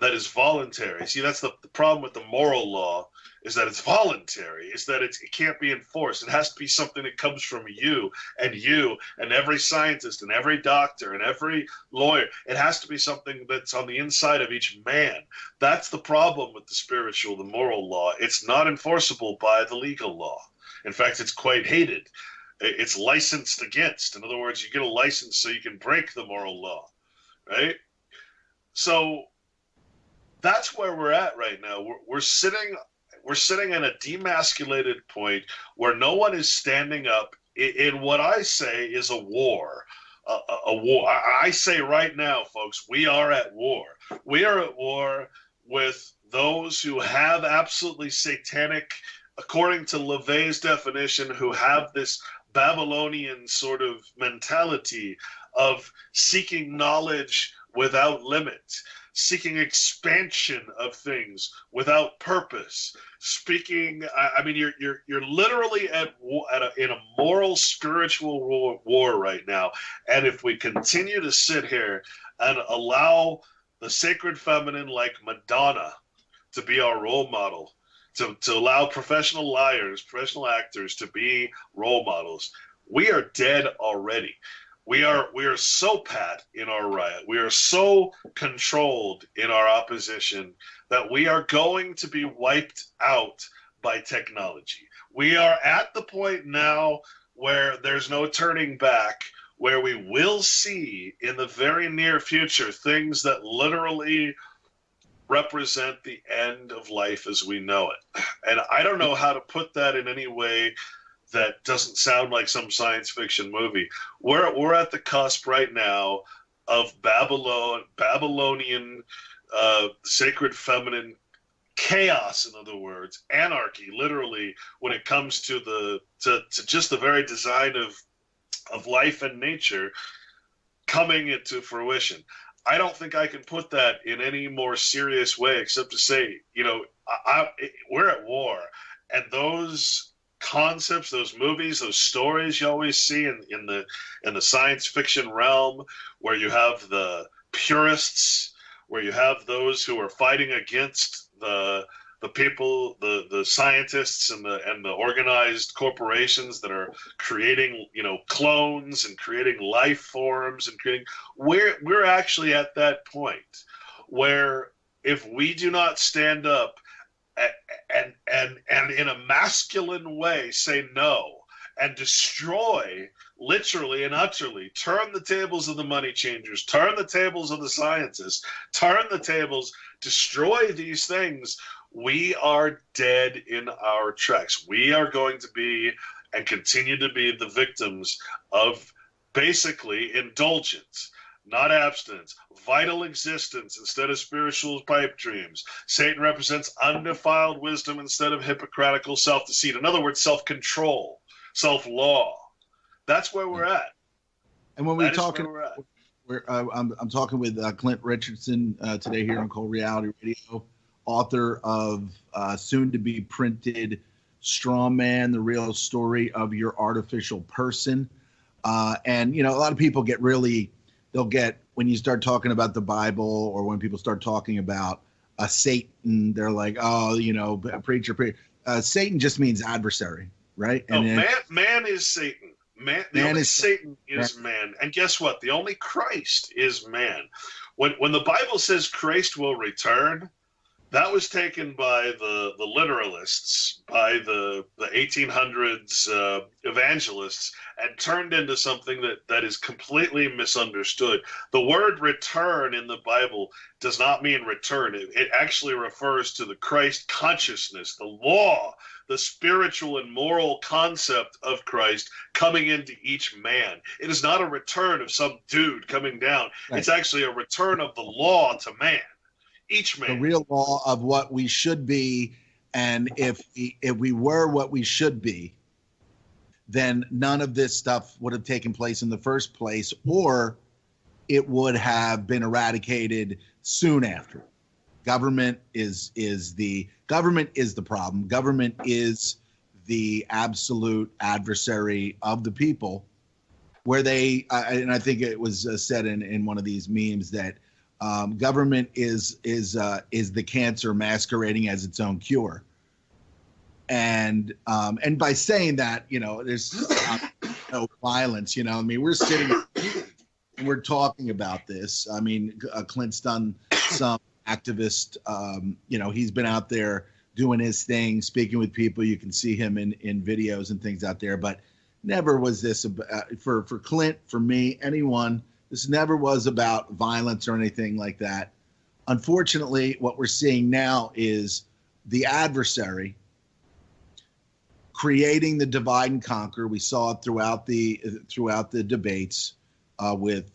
that is voluntary. See, that's the problem with the moral law, is that it's voluntary, is that it can't be enforced. It has to be something that comes from you and every scientist and every doctor and every lawyer. It has to be something that's on the inside of each man. That's the problem with the spiritual, the moral law. It's not enforceable by the legal law. In fact, it's quite hated. It's licensed against. In other words, you get a license so you can break the moral law, right? So that's where we're at right now. We're sitting in a demasculated point where no one is standing up in what I say is a war. A war. I say right now, folks, we are at war. We are at war with those who have absolutely satanic, according to LaVey's definition, who have this Babylonian sort of mentality of seeking knowledge without limit, seeking expansion of things without purpose. Speaking, I mean, you're literally in a moral, spiritual war right now. And if we continue to sit here and allow the sacred feminine like Madonna to be our role model, to allow professional liars, professional actors to be role models, we are dead already. We are so pat in our riot. We are so controlled in our opposition that we are going to be wiped out by technology. We are at the point now where there's no turning back, where we will see in the very near future things that literally represent the end of life as we know it. And I don't know how to put that in any way that doesn't sound like some science fiction movie. We're at the cusp right now of Babylonian sacred feminine chaos, in other words, anarchy, literally, when it comes to just the very design of life and nature coming into fruition. I don't think I can put that in any more serious way except to say, we're at war, and those concepts, those movies, those stories you always see in the science fiction realm, where you have the purists, where you have those who are fighting against the people, the scientists and the organized corporations that are creating, clones and creating life forms and creating. We're actually at that point where if we do not stand up and in a masculine way say no and destroy, literally and utterly, turn the tables of the money changers, turn the tables of the scientists, turn the tables, destroy these things, we are dead in our tracks. We are going to be and continue to be the victims of basically indulgence, not abstinence, vital existence instead of spiritual pipe dreams. Satan represents undefiled wisdom instead of hypocritical self-deceit. In other words, self-control, self-law. That's where we're at. And when we talk, I'm talking with Clint Richardson today here on Cold Reality Radio, author of soon-to-be printed Straw Man, the real story of your artificial person. And, a lot of people when you start talking about the Bible or when people start talking about Satan, they're like, oh, preacher. Satan just means adversary, right? And man is Satan. Satan is man. And guess what? The only Christ is man. When the Bible says Christ will return, that was taken by the literalists, by the 1800s evangelists, and turned into something that is completely misunderstood. The word return in the Bible does not mean return. It actually refers to the Christ consciousness, the law, the spiritual and moral concept of Christ coming into each man. It is not a return of some dude coming down. Right. It's actually a return of the law to man. Each man. The real law of what we should be, and if we were what we should be, then none of this stuff would have taken place in the first place, or it would have been eradicated soon after. Government is the problem. Government is the absolute adversary of the people. Where and I think it was said in one of these memes that government is the cancer masquerading as its own cure. And by saying that, there's no violence. We're sitting and we're talking about this. Clint's done some activist. He's been out there doing his thing, speaking with people. You can see him in videos and things out there. But never was this for Clint, for me, anyone. This never was about violence or anything like that. Unfortunately, what we're seeing now is the adversary creating the divide and conquer. We saw it throughout the debates with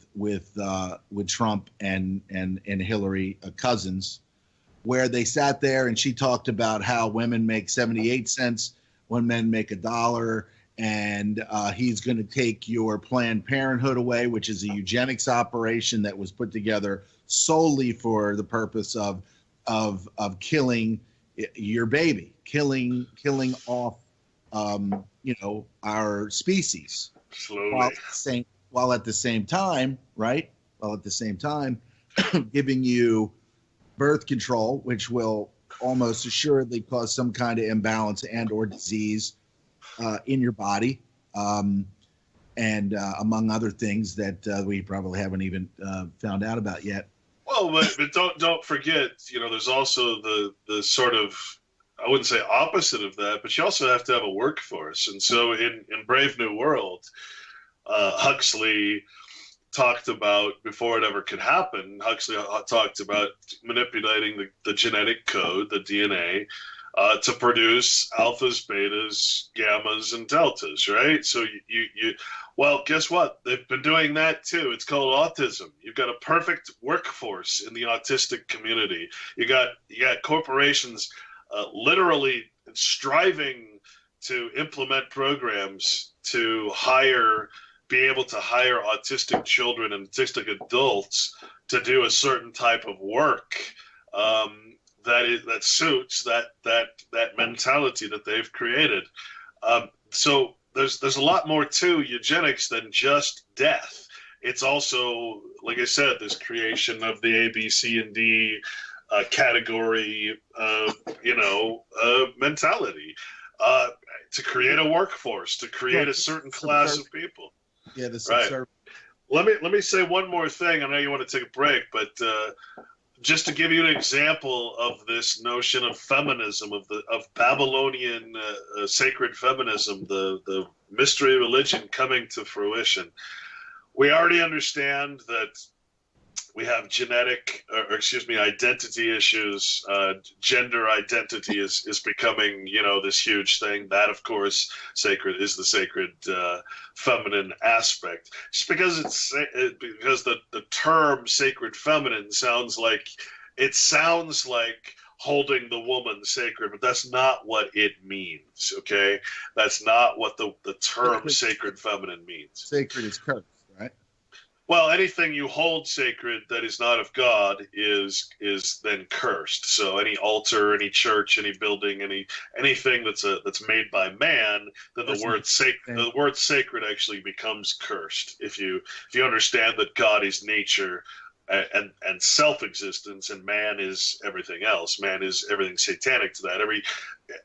Trump and Hillary cousins, where they sat there and she talked about how women make 78 cents when men make $1. And he's going to take your Planned Parenthood away, which is a eugenics operation that was put together solely for the purpose of killing your baby, killing off our species. Slowly. While at the same time, right? While at the same time, giving you birth control, which will almost assuredly cause some kind of imbalance and or disease in your body, and among other things that we probably haven't even found out about yet. Well, but don't forget, there's also the sort of, I wouldn't say opposite of that, but you also have to have a workforce. And so in Brave New World, Huxley talked about, before it ever could happen, Huxley talked about manipulating the genetic code, the DNA, to produce alphas, betas, gammas, and deltas, right? So well, guess what? They've been doing that too. It's called autism. You've got a perfect workforce in the autistic community. You got corporations literally striving to implement programs to be able to hire autistic children and autistic adults to do a certain type of work that suits that mentality that they've created. So there's a lot more to eugenics than just death. It's also, like I said, this creation of the A, B, C, and D category, mentality to create a workforce, to create a certain class of people. Yeah, right. Let me say one more thing. I know you want to take a break, but just to give you an example of this notion of feminism, of Babylonian sacred feminism, the mystery religion coming to fruition. We already understand that we have identity issues. Gender identity is becoming, this huge thing. That, of course, is the sacred feminine aspect. Just because because the term sacred feminine sounds like holding the woman sacred, but that's not what it means. Okay, that's not what the term sacred feminine means. Sacred is cursed, right? Well, anything you hold sacred that is not of God is then cursed. So any altar, any church, any building, anything that's made by man, then the word sacred actually becomes cursed. If you understand that God is nature and self-existence, and man is everything else. Man is everything satanic to that.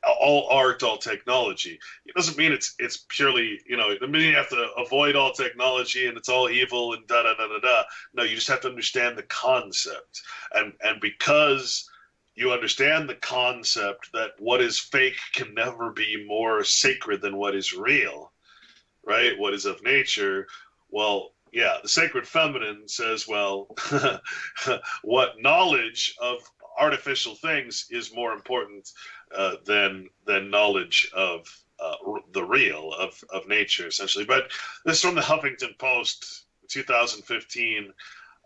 All art, all technology. It doesn't mean it's purely, it doesn't mean you have to avoid all technology and it's all evil and da da da da da. No, you just have to understand the concept, and because you understand the concept that what is fake can never be more sacred than what is real, right? What is of nature. Well, yeah, the sacred feminine says, well, what knowledge of artificial things is more important than knowledge of the real of nature, essentially. But this is from the Huffington Post, 2015.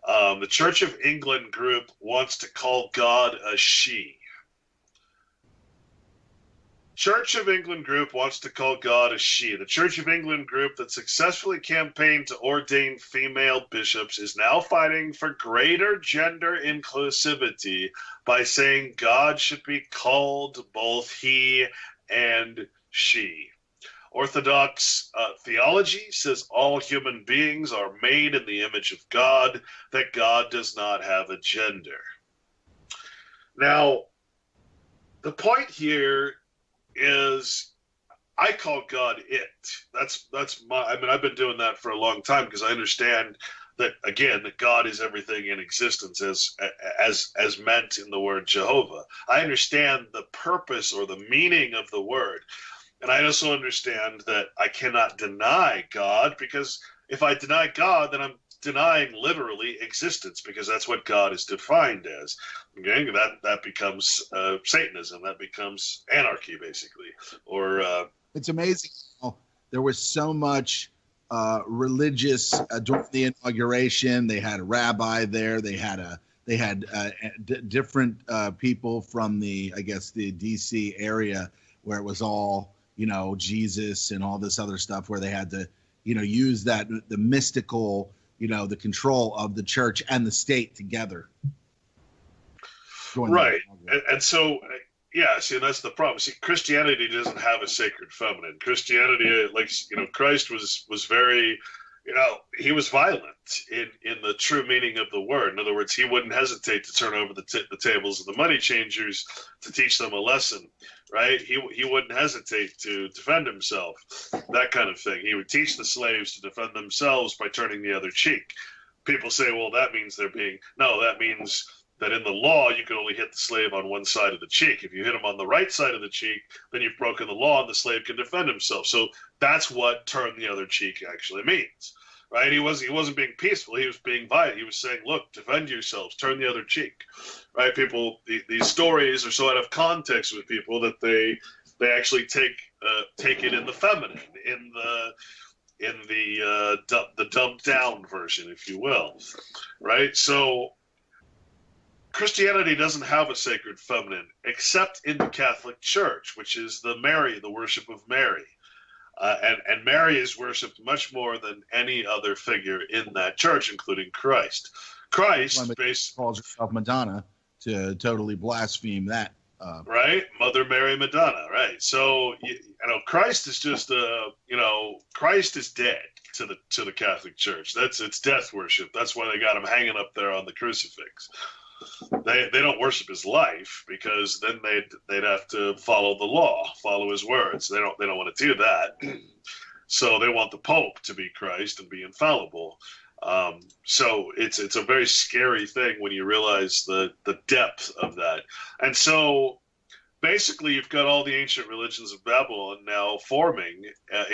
The Church of England group wants to call God a she. Church of England group wants to call God a she. The Church of England group that successfully campaigned to ordain female bishops is now fighting for greater gender inclusivity by saying God should be called both he and she. Orthodox theology says all human beings are made in the image of God, that God does not have a gender. Now, the point here is I call God it. That's I've been doing that for a long time because I understand that, again, that God is everything in existence as meant in the word Jehovah. I understand the purpose or the meaning of the word. And I also understand that I cannot deny God, because if I deny God, then I'm denying literally existence, because that's what God is defined as. Okay, that becomes Satanism. That becomes anarchy, basically. Or it's amazing how there was so much religious during the inauguration. They had a rabbi there. They had different people from the DC area, where it was all Jesus and all this other stuff, where they had to use the mystical, the control of the church and the state together. Right. And so, yeah, see, that's the problem. See, Christianity doesn't have a sacred feminine. Christianity, Christ was very, he was violent in the true meaning of the word. In other words, he wouldn't hesitate to turn over the tables of the money changers to teach them a lesson, right? He wouldn't hesitate to defend himself, that kind of thing. He would teach the slaves to defend themselves by turning the other cheek. People say, well, that means that means that in the law, you can only hit the slave on one side of the cheek. If you hit him on the right side of the cheek, then you've broken the law and the slave can defend himself. So that's what turn the other cheek actually means, right? He wasn't being peaceful. He was being violent. He was saying, look, defend yourselves, turn the other cheek, right? People, these stories are so out of context with people that they actually take it in the feminine, in the dumbed down version, if you will, right? So Christianity doesn't have a sacred feminine except in the Catholic Church, which is the worship of Mary. And Mary is worshipped much more than any other figure in that church, including Christ. Christ calls herself Madonna to totally blaspheme that. Right? Mother Mary Madonna, right? So, Christ is just, Christ is dead to the Catholic Church. It's death worship. That's why they got him hanging up there on the crucifix. They don't worship his life, because then they'd have to follow the law, follow his words. They don't want to do that. So they want the Pope to be Christ and be infallible. So it's a very scary thing when you realize the depth of that. And so basically you've got all the ancient religions of Babylon now forming,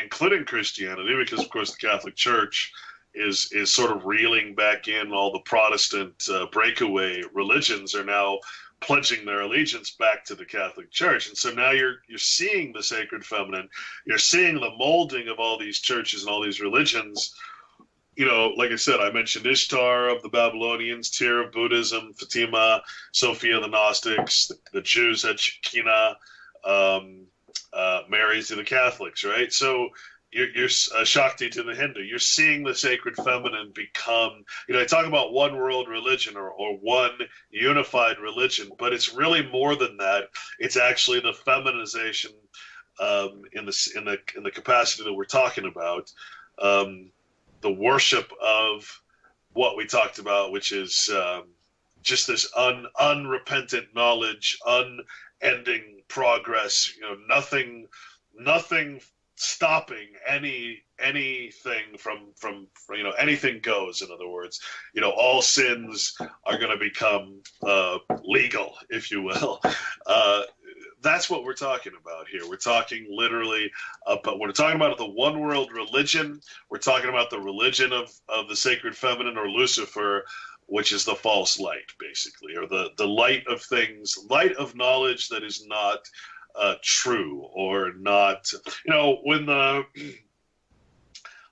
including Christianity, because of course the Catholic Church is sort of reeling back in. All the Protestant breakaway religions are now pledging their allegiance back to the Catholic Church. And so now you're seeing the sacred feminine. You're seeing the molding of all these churches and all these religions. Like I said, I mentioned Ishtar of the Babylonians, Tyr of Buddhism, Fatima, Sophia of the Gnostics, the Jews had Shekinah, Mary's to the Catholics, right? So you're Shakti to the Hindu. You're seeing the sacred feminine become, they talk about one world religion or one unified religion, but it's really more than that. It's actually the feminization in the capacity that we're talking about, the worship of what we talked about, which is just this unrepentant knowledge, unending progress. Nothing stopping anything from anything goes. In other words, all sins are going to become legal, if you will. That's what we're talking about here. We're talking literally, but we're talking about the one world religion. We're talking about the religion of the sacred feminine, or Lucifer, which is the false light, basically, or the light of things, light of knowledge that is not true, or not.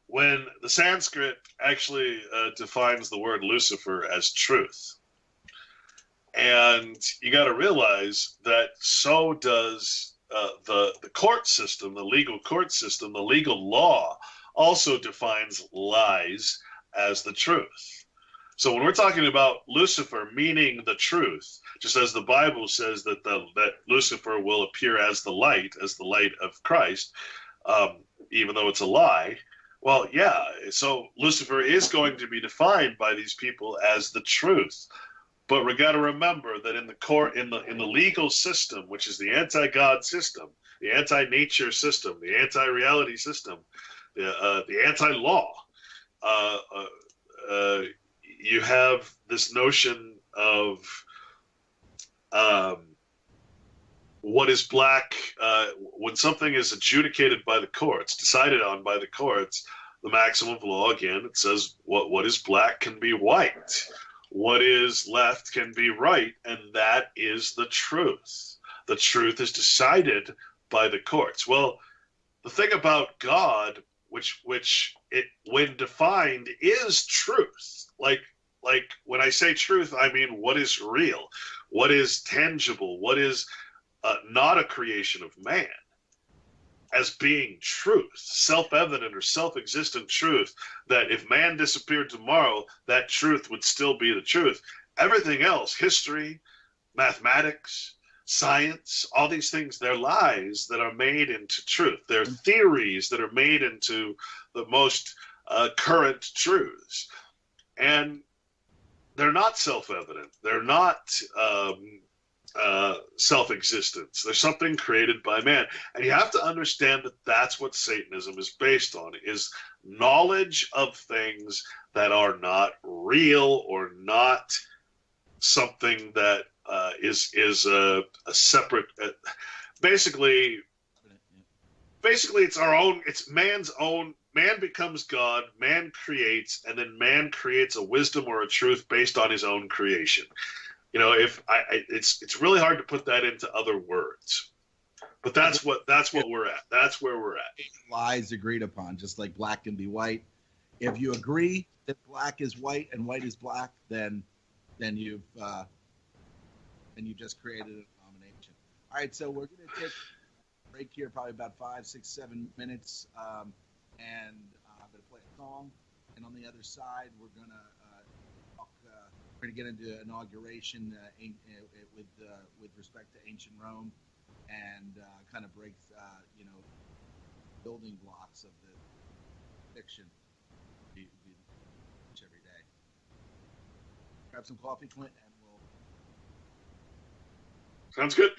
When the Sanskrit actually defines the word Lucifer as truth. And you got to realize that so does the court system, the legal court system, the legal law also defines lies as the truth. So when we're talking about Lucifer meaning the truth, just as the Bible says that that Lucifer will appear as the light of Christ, even though it's a lie. Well, yeah. So Lucifer is going to be defined by these people as the truth. But we got to remember that in the court, in the legal system, which is the anti-God system, the anti-nature system, the anti-reality system, the anti-law, you have this notion of what is black. When something is adjudicated by the courts, decided on by the courts, the maxim of law, again, it says what is black can be white. What is left can be right, and that is the truth. The truth is decided by the courts. Well, the thing about God, which it, when defined, is truth. Like when I say truth, I mean what is real, what is tangible, what is not a creation of man, as being truth, self-evident or self-existent truth, that if man disappeared tomorrow, that truth would still be the truth. Everything else, history, mathematics, science, all these things, they're lies that are made into truth. They're theories that are made into the most current truths. And they're not self-evident. They're not self-existence. There's something created by man. And you have to understand that that's what Satanism is based on, is knowledge of things that are not real, or not something that is a separate. Basically, it's our own. It's man's own. Man becomes God. Man creates, and then man creates a wisdom or a truth based on his own creation. It's really hard to put that into other words, but that's what we're at. That's where we're at. Lies agreed upon, just like black can be white. If you agree that black is white and white is black, then you've just created an abomination. All right, so we're going to take a break here, probably about 5, 6, 7 minutes, and I'm going to play a song. And on the other side, we're going to talk. We're going to get into inauguration with respect to ancient Rome, and kind of break building blocks of the fiction we teach every day. Grab some coffee, Clint, and we'll. Sounds good.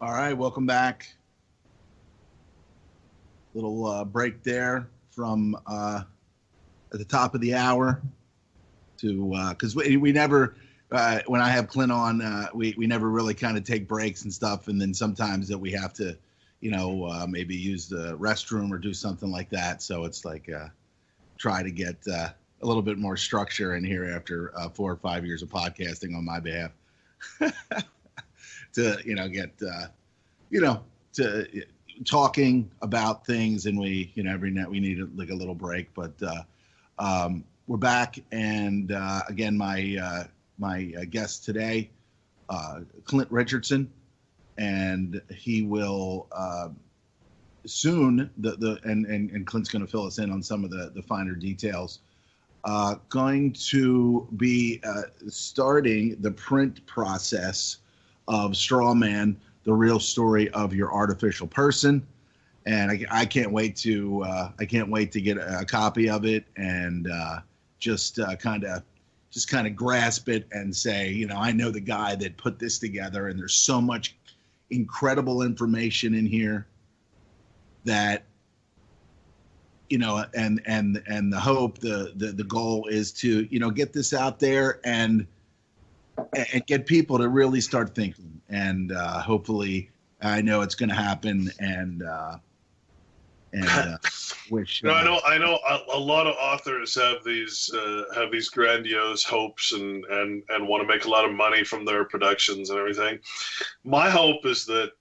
All right, welcome back. Little break there from at the top of the hour to because we never when I have Clint on we never really kind of take breaks and stuff, and then sometimes that we have to maybe use the restroom or do something like that. So it's like try to get a little bit more structure in here after 4 or 5 years of podcasting on my behalf. To get to talking about things, and we every night we need like a little break, but we're back, and again my guest today, Clint Richardson, and he will soon and Clint's going to fill us in on some of the finer details. Going to be starting the print process of Straw Man, the real story of your artificial person, and I can't wait to get a copy of it and just kind of grasp it and say, I know the guy that put this together, and there's so much incredible information in here that and the hope, the goal is to get this out there and get people to really start thinking, and hopefully I know it's going to happen, and wish. I know a lot of authors have these grandiose hopes and want to make a lot of money from their productions and everything. My hope is that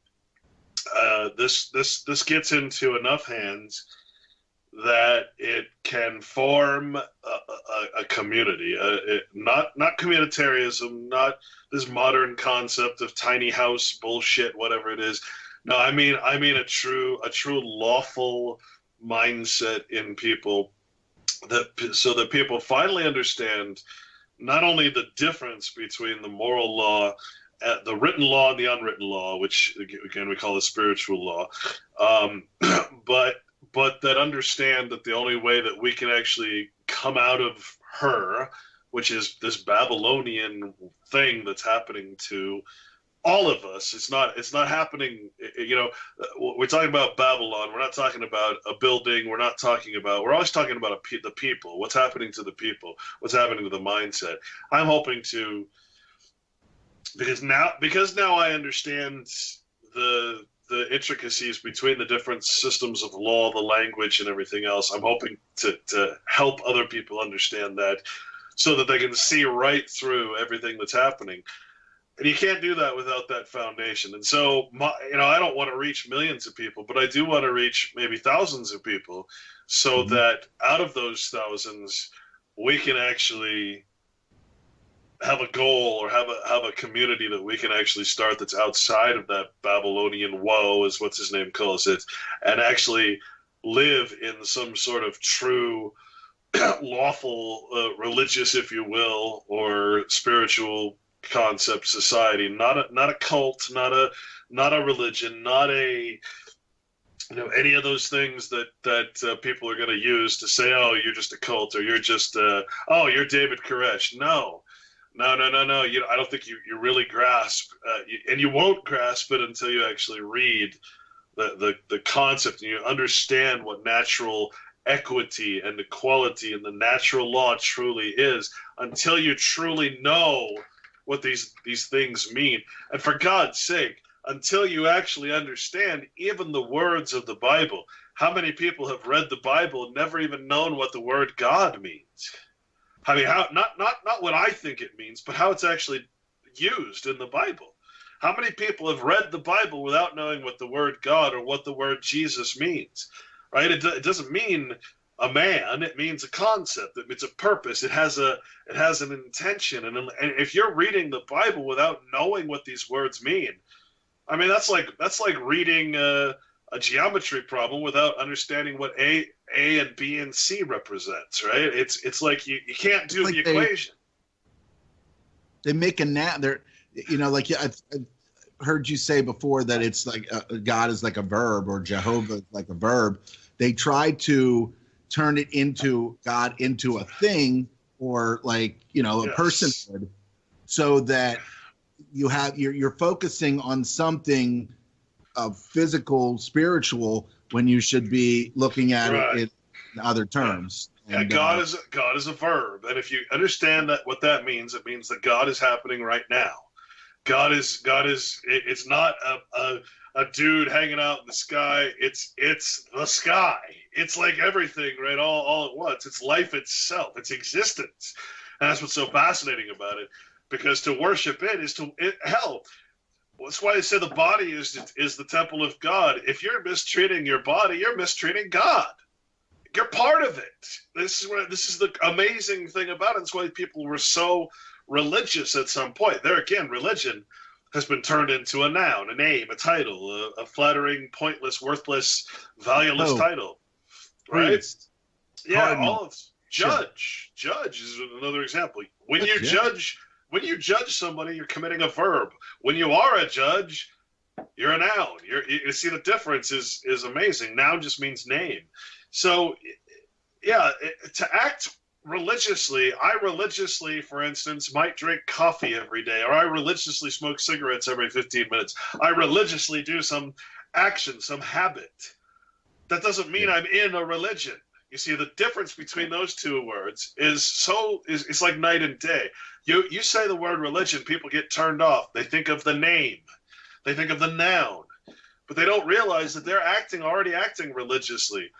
this gets into enough hands that it can form a community, not communitarianism, not this modern concept of tiny house bullshit, whatever it is. No, I mean a true lawful mindset in people, so that people finally understand not only the difference between the moral law, the written law and the unwritten law, which again we call the spiritual law, but that understand that the only way that we can actually come out of her, which is this Babylonian thing that's happening to all of us. It's not happening. You know, we're talking about Babylon. We're not talking about a building. We're always talking about the people. What's happening to the people? What's happening to the mindset? I'm hoping to, because now I understand the intricacies between the different systems of law, the language, and everything else. I'm hoping to help other people understand that, so that they can see right through everything that's happening. And you can't do that without that foundation. And so, I don't want to reach millions of people, but I do want to reach maybe thousands of people, so that out of those thousands, we can actually have a goal, or have a community that we can actually start that's outside of that Babylonian woe, is what's his name calls it, and actually live in some sort of true lawful religious, if you will, or spiritual concept society, not a cult, not a religion, not a any of those things that people are going to use to say, oh, you're just a cult, or you're just oh, you're David Koresh. No. I don't think you really grasp, and you won't grasp it until you actually read the concept and you understand what natural equity and equality and the natural law truly is, until you truly know what these things mean. And for God's sake, until you actually understand even the words of the Bible. How many people have read the Bible and never even known what the word God means? I mean, not what I think it means, but how it's actually used in the Bible. How many people have read the Bible without knowing what the word God or what the word Jesus means? Right? It doesn't mean a man. It means a concept. It means a purpose. It has an intention. And if you're reading the Bible without knowing what these words mean, I mean, that's like reading a geometry problem without understanding what A and B and C represents, right? It's like you can't do the equation. They make they're, like I've heard you say before that it's like God is like a verb, or Jehovah is like a verb. They try to turn it into God into a thing, or like, a personhood, so that you're focusing on something of physical, spiritual, when you should be looking at it in other terms. And God is a verb, and if you understand what that means, it means that God is happening right now. God is. It's not a dude hanging out in the sky. It's the sky. It's like everything, right? All at once. It's life itself. It's existence, and that's what's so fascinating about it. Because to worship it is hell. That's why they say the body is the temple of God. If you're mistreating your body, you're mistreating God. You're part of it. This is the amazing thing about it. That's why people were so religious at some point. There again, religion has been turned into a noun, a name, a title, a flattering, pointless, worthless, valueless title. Right? Priest, yeah, cardinal, all of judge. Judge is another example. When you judge somebody, you're committing a verb. When you are a judge, you're a noun. You see, the difference is amazing. Noun just means name. So, yeah, to act religiously, I religiously, for instance, might drink coffee every day, or I religiously smoke cigarettes every 15 minutes. I religiously do some action, some habit. That doesn't mean I'm in a religion. You see, the difference between those two words is it's like night and day. You say the word religion, people get turned off. They think of the name. They think of the noun. But they don't realize that they're already acting religiously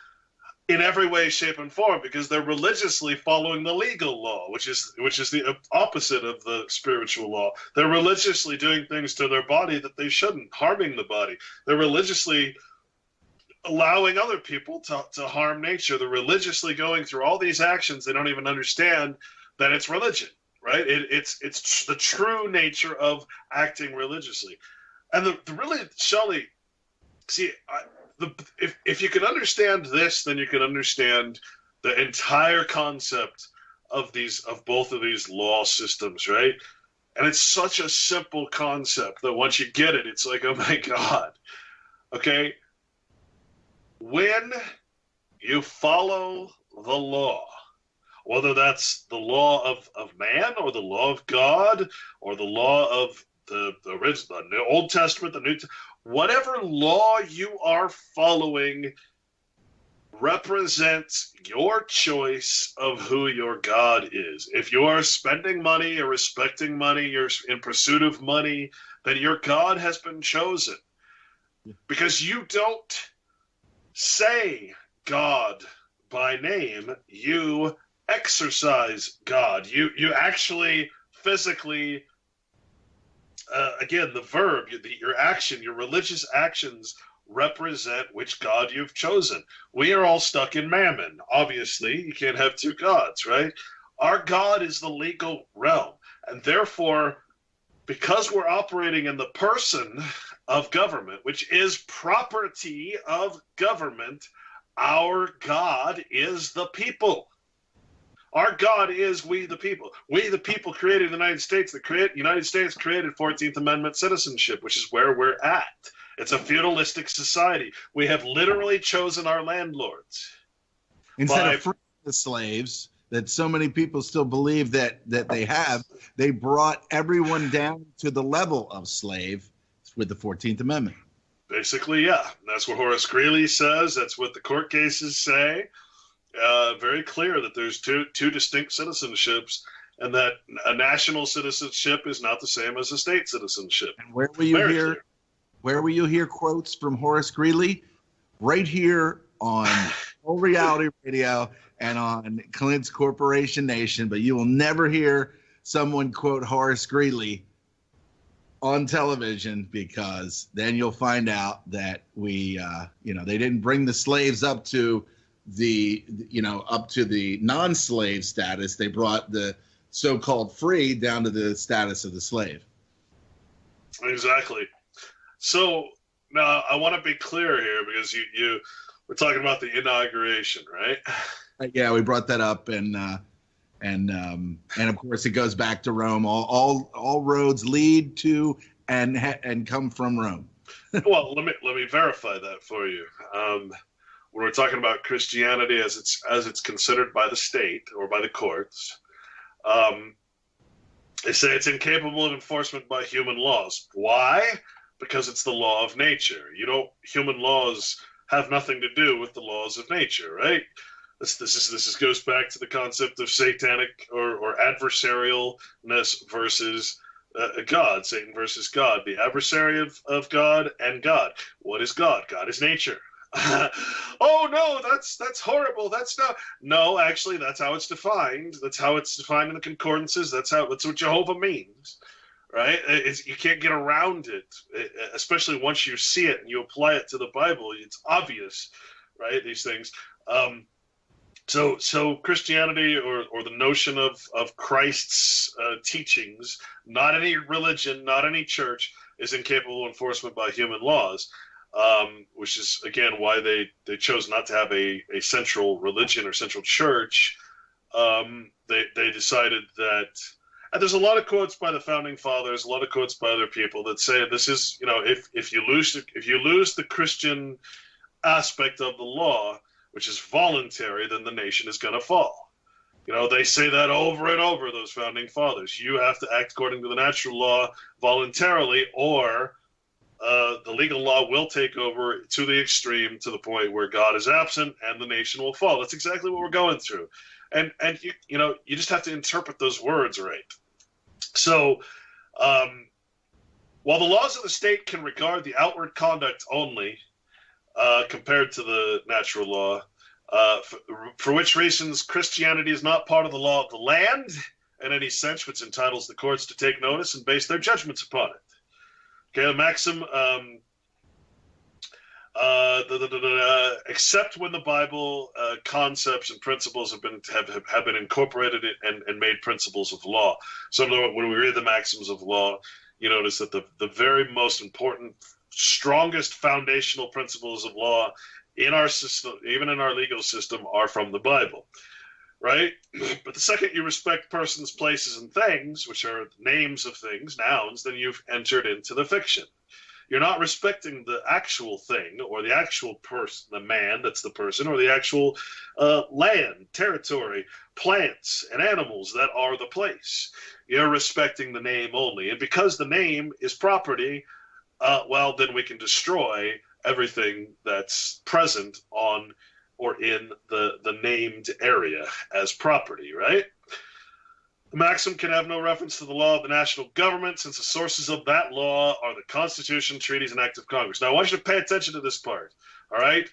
in every way, shape, and form, because they're religiously following the legal law, which is the opposite of the spiritual law. They're religiously doing things to their body that they shouldn't, harming the body. They're religiously allowing other people to harm nature. They're religiously going through all these actions. They don't even understand that it's religion, right? It's the true nature of acting religiously. And the really, Shali, see, if you can understand this, then you can understand the entire concept of both of these law systems, right? And it's such a simple concept that once you get it, it's like, oh my God. Okay? When you follow the law, whether that's the law of man, or the law of God, or the law of the original, the Old Testament, the New, whatever law you are following represents your choice of who your God is. If you are spending money or respecting money, you're in pursuit of money, then your God has been chosen. Because you don't say God by name, you exercise God. You actually physically, again, the verb, your action, your religious actions represent which God you've chosen. We are all stuck in mammon. Obviously, you can't have two gods, right? Our God is the legal realm. And therefore, because we're operating in the person of government, which is property of government, our God is the people. Our God is we the people. We the people created the United States. The United States created 14th Amendment citizenship, which is where we're at. It's a feudalistic society. We have literally chosen our landlords. Instead of freeing the slaves that so many people still believe that they have, they brought everyone down to the level of slave with the 14th Amendment. Basically, yeah. That's what Horace Greeley says. That's what the court cases say. Very clear that there's two distinct citizenships, and that a national citizenship is not the same as a state citizenship. And where will you hear quotes from Horace Greeley? Right here on Full Reality Radio and on Clint's Corporation Nation, but you will never hear someone quote Horace Greeley on television, because then you'll find out that they didn't bring the slaves up to the non-slave status. They brought the so-called free down to the status of the slave. Exactly. So now I want to be clear here, because we're talking about the inauguration, right? Yeah, we brought that up, and of course it goes back to Rome. All roads lead to and come from Rome. Well, let me verify that for you. When we're talking about Christianity as it's considered by the state or by the courts, they say it's incapable of enforcement by human laws. Why? Because it's the law of nature. Human laws have nothing to do with the laws of nature, right? This goes back to the concept of satanic or adversarialness versus God, Satan versus God, the adversary of God and God. What is God? God is nature. Oh no, that's horrible. No, actually, that's how it's defined. That's how it's defined in the concordances. That's what Jehovah means, right? You can't get around it, especially once you see it and you apply it to the Bible. It's obvious, right? These things. So Christianity or the notion of Christ's teachings, not any religion, not any church, is incapable of enforcement by human laws. Which is, again, why they chose not to have a central religion or central church. They decided that, and there's a lot of quotes by the founding fathers, a lot of quotes by other people that say this is, if you lose the Christian aspect of the law, which is voluntary, then the nation is going to fall. They say that over and over, those founding fathers. You have to act according to the natural law voluntarily, or the legal law will take over to the extreme, to the point where God is absent and the nation will fall. That's exactly what we're going through. And you just have to interpret those words right. So while the laws of the state can regard the outward conduct only compared to the natural law, for which reasons Christianity is not part of the law of the land in any sense, which entitles the courts to take notice and base their judgments upon it. Okay, the maxim, except when the Bible concepts and principles have been incorporated and made principles of law. So when we read the maxims of law, you notice that the very most important, strongest foundational principles of law in our system, even in our legal system, are from the Bible, right? But the second you respect persons, places, and things, which are names of things, nouns, then you've entered into the fiction. You're not respecting the actual thing or the actual person, the man that's the person, or the actual land, territory, plants, and animals that are the place. You're respecting the name only. And because the name is property, well, then we can destroy everything that's present on or in the named area as property, right? The maxim can have no reference to the law of the national government, since the sources of that law are the Constitution, treaties, and Act of Congress. Now, I want you to pay attention to this part, all right?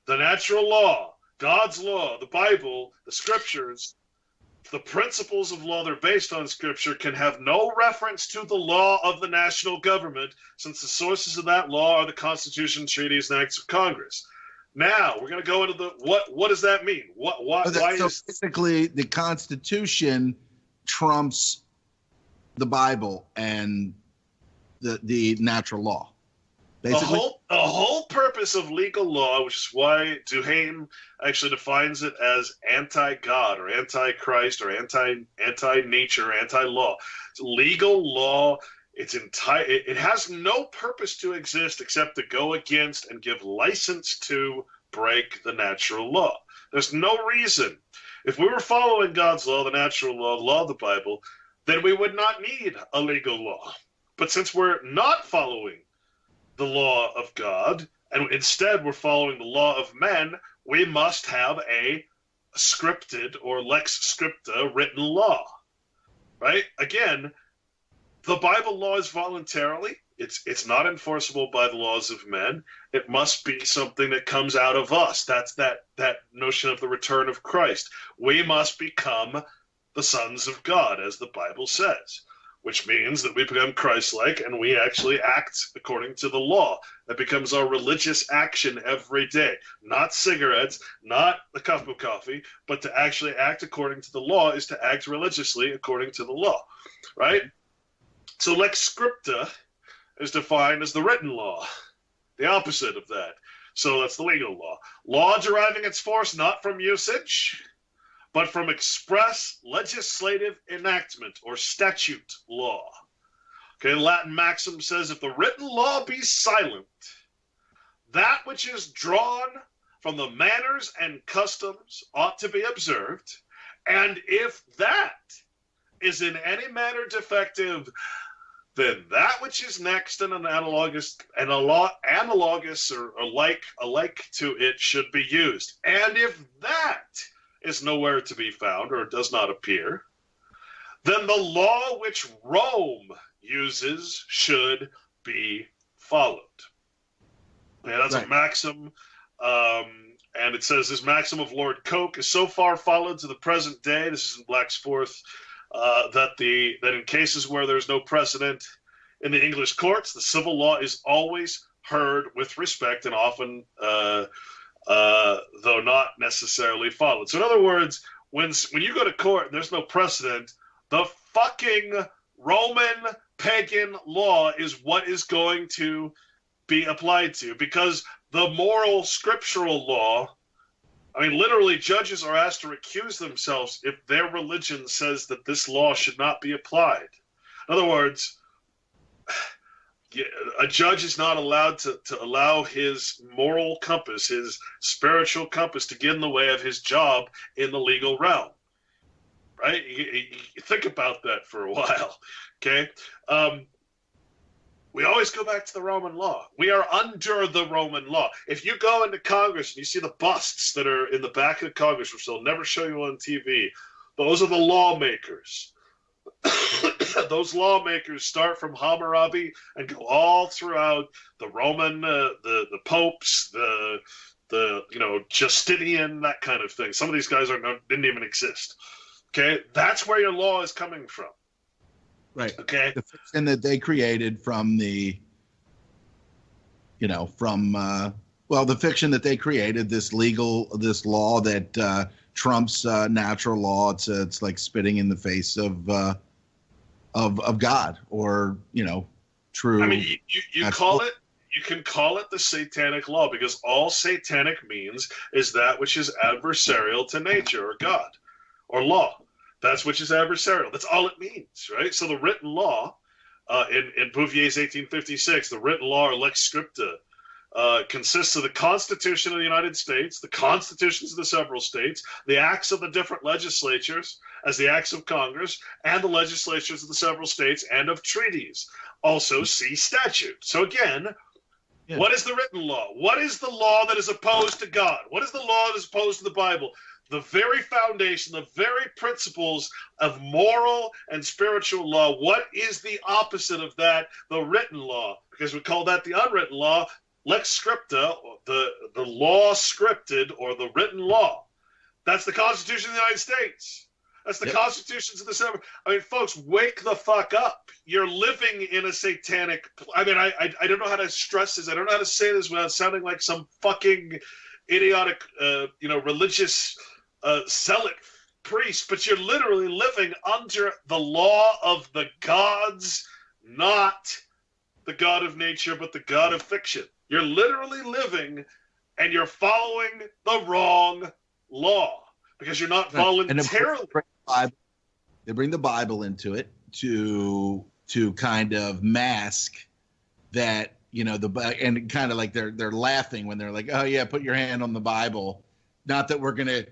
The natural law, God's law, the Bible, the Scriptures, the principles of law that are based on Scripture can have no reference to the law of the national government, since the sources of that law are the Constitution, treaties, and Acts of Congress. Now, we're going to go into the what does that mean? Basically, the Constitution trumps the Bible and the natural law. Basically, the whole purpose of legal law, which is why Duhame actually defines it as anti-God or anti-Christ or anti-nature, anti-law. It's legal law. It has no purpose to exist except to go against and give license to break the natural law. There's no reason. If we were following God's law, the natural law, the law of the Bible, then we would not need a legal law. But since we're not following the law of God, and instead we're following the law of men, we must have a scripted or lex scripta written law, right? Again, the Bible law is voluntarily. It's not enforceable by the laws of men. It must be something that comes out of us. That's that notion of the return of Christ. We must become the sons of God, as the Bible says, which means that we become Christ-like and we actually act according to the law. That becomes our religious action every day. Not cigarettes, not a cup of coffee, but to actually act according to the law is to act religiously according to the law, right? So lex scripta is defined as the written law, the opposite of that. So that's the legal law. Law deriving its force not from usage, but from express legislative enactment or statute law. Okay, Latin maxim says, if the written law be silent, that which is drawn from the manners and customs ought to be observed, and if that is in any manner defective, then that which is next and analogous or alike to it should be used. And if that is nowhere to be found or does not appear, then the law which Rome uses should be followed. Yeah, that's right. A maxim, and it says this maxim of Lord Coke is so far followed to the present day. This is in Black's Fourth. That in cases where there's no precedent in the English courts, the civil law is always heard with respect and often, though not necessarily followed. So in other words, when you go to court and there's no precedent, the fucking Roman pagan law is what is going to be applied to, because the moral scriptural law, I mean, literally, judges are asked to recuse themselves if their religion says that this law should not be applied. In other words, a judge is not allowed to allow his moral compass, his spiritual compass, to get in the way of his job in the legal realm. Right? You think about that for a while, okay? We always go back to the Roman law. We are under the Roman law. If you go into Congress and you see the busts that are in the back of Congress, which they'll never show you on TV, those are the lawmakers. Those lawmakers start from Hammurabi and go all throughout the Roman, the popes, the Justinian, that kind of thing. Some of these guys didn't even exist. Okay, that's where your law is coming from. Right. Okay. The fiction that they created from the fiction that they created, this law that trumps natural law. It's like spitting in the face of God, or true. I mean, you can call it the satanic law, because all satanic means is that which is adversarial to nature or God or law. That's which is adversarial. That's all it means, right? So the written law in Bouvier's 1856, the written law or lex scripta consists of the Constitution of the United States, the constitutions of the several states, the acts of the different legislatures as the acts of Congress, and the legislatures of the several states and of treaties. Also, see statute. So again, what is the written law? What is the law that is opposed to God? What is the law that is opposed to the Bible? The very foundation, the very principles of moral and spiritual law. What is the opposite of that? The written law, because we call that the unwritten law. Lex scripta, the law scripted, or the written law. That's the Constitution of the United States. That's the constitutions of the seven. I mean, folks, wake the fuck up. You're living in a satanic. I mean, I don't know how to stress this. I don't know how to say this without sounding like some fucking idiotic, religious zealot priest. But you're literally living under the law of the gods, not the God of nature, but the God of fiction. You're literally living, and you're following the wrong law because you're not voluntarily. They bring the Bible into it to kind of mask that, and kind of like they're laughing when they're like, oh yeah, put your hand on the Bible. Not that we're gonna,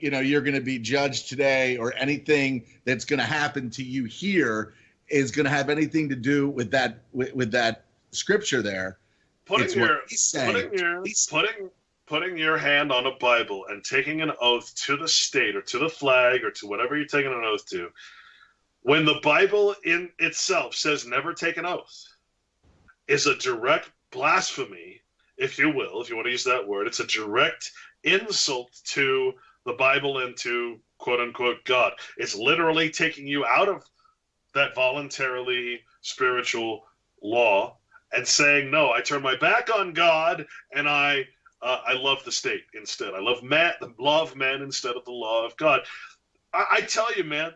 you're gonna be judged today, or anything that's gonna happen to you here is gonna have anything to do with that scripture there. Putting your hand on a Bible and taking an oath to the state or to the flag or to whatever you're taking an oath to, when the Bible in itself says never take an oath, is a direct blasphemy, if you will, if you want to use that word. It's a direct insult to the Bible and to quote-unquote God. It's literally taking you out of that voluntarily spiritual law and saying, no, I turn my back on God and I love the state instead. I love the law of man instead of the law of God. I tell you, man,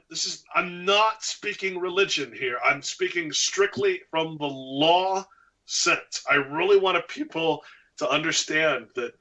I'm not speaking religion here. I'm speaking strictly from the law sense. I really want people to understand that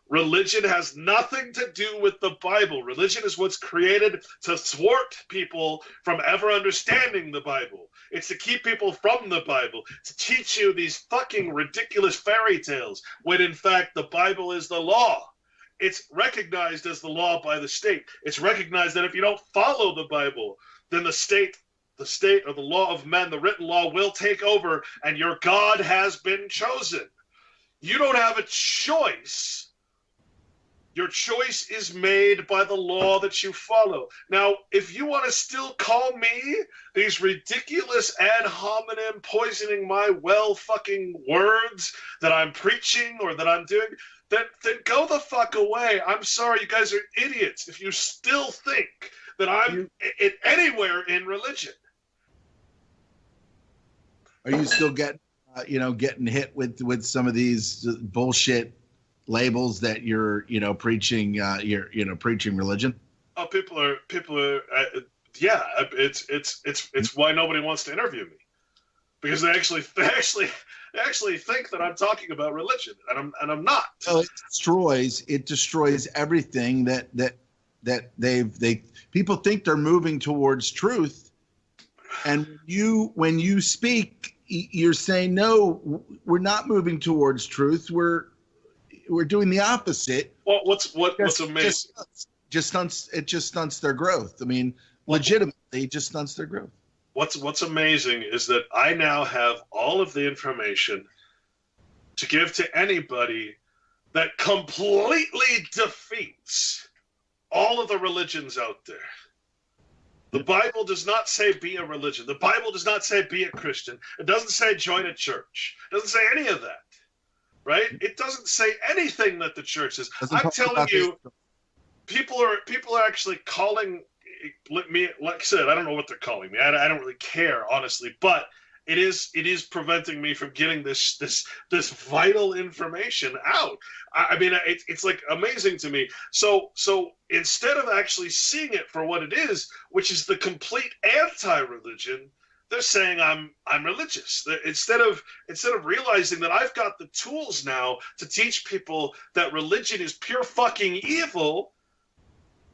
religion has nothing to do with the Bible. Religion is what's created to thwart people from ever understanding the Bible. It's to keep people from the Bible, to teach you these fucking ridiculous fairy tales, when in fact the Bible is the law. It's recognized as the law by the state. It's recognized that if you don't follow the Bible, then the state or the law of men, the written law, will take over, and your God has been chosen. You don't have a choice. Your choice is made by the law that you follow. Now, if you want to still call me these ridiculous ad hominem poisoning my well-fucking words that I'm preaching or that I'm doing, then go the fuck away. I'm sorry, you guys are idiots if you still think that I'm anywhere in religion. Are you still getting hit with some of these bullshit labels that you're preaching preaching religion? Oh, people are yeah, it's why nobody wants to interview me, because they actually think that I'm talking about religion, and I'm not. Oh, it destroys everything that people think they're moving towards truth, and when you speak, you're saying, no, we're not moving towards truth. We're doing the opposite. Well, what's amazing? It just stunts their growth. I mean, legitimately, it just stunts their growth. What's amazing is that I now have all of the information to give to anybody that completely defeats all of the religions out there. The Bible does not say be a religion. The Bible does not say be a Christian. It doesn't say join a church. It doesn't say any of that. Right? It doesn't say anything that the church says. I'm telling you, people are actually calling me, like I said, I don't know what they're calling me. I don't really care, honestly, but it is preventing me from getting this vital information out. I mean, it's like amazing to me. So instead of actually seeing it for what it is, which is the complete anti-religion, they're saying I'm religious. Instead of realizing that I've got the tools now to teach people that religion is pure fucking evil,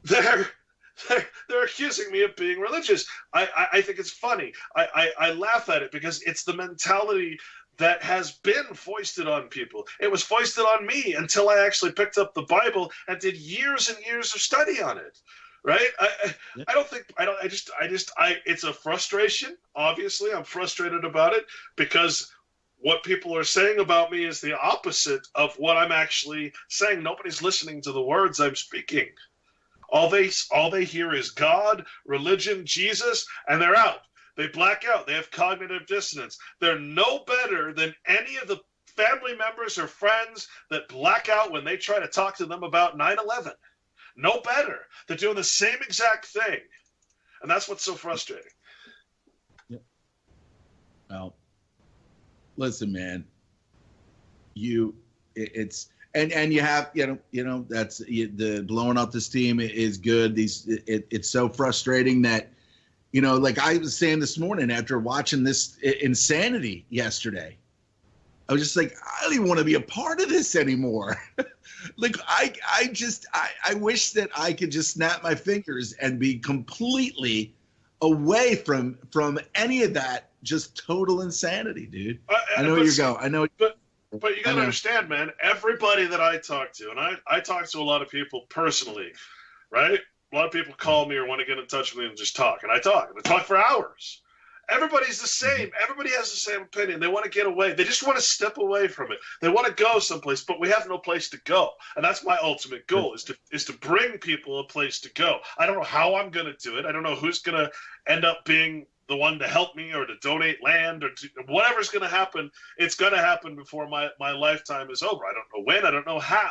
they're They're accusing me of being religious. I think it's funny. I laugh at it because it's the mentality that has been foisted on people. It was foisted on me until I actually picked up the Bible and did years and years of study on it. Right? It's a frustration. Obviously, I'm frustrated about it because what people are saying about me is the opposite of what I'm actually saying. Nobody's listening to the words I'm speaking. All they hear is God, religion, Jesus, and they're out. They black out. They have cognitive dissonance. They're no better than any of the family members or friends that black out when they try to talk to them about 9/11. No better. They're doing the same exact thing. And that's what's so frustrating. Yep. Well, listen, man. It's you have that's the blowing up the steam is good. It's so frustrating that like I was saying this morning after watching this insanity yesterday, I was just like, I don't even want to be a part of this anymore. Like I wish that I could just snap my fingers and be completely away from any of that. Just total insanity, dude. I know where you're going. I know. But you got to understand, man, everybody that I talk to, and I talk to a lot of people personally, right? A lot of people call me or want to get in touch with me and just talk. And I talk for hours. Everybody's the same. Everybody has the same opinion. They want to get away. They just want to step away from it. They want to go someplace, but we have no place to go. And that's my ultimate goal is to bring people a place to go. I don't know how I'm going to do it. I don't know who's going to end up being the one to help me or to donate land or to whatever's going to happen. It's going to happen before my lifetime is over. I don't know when. I don't know how.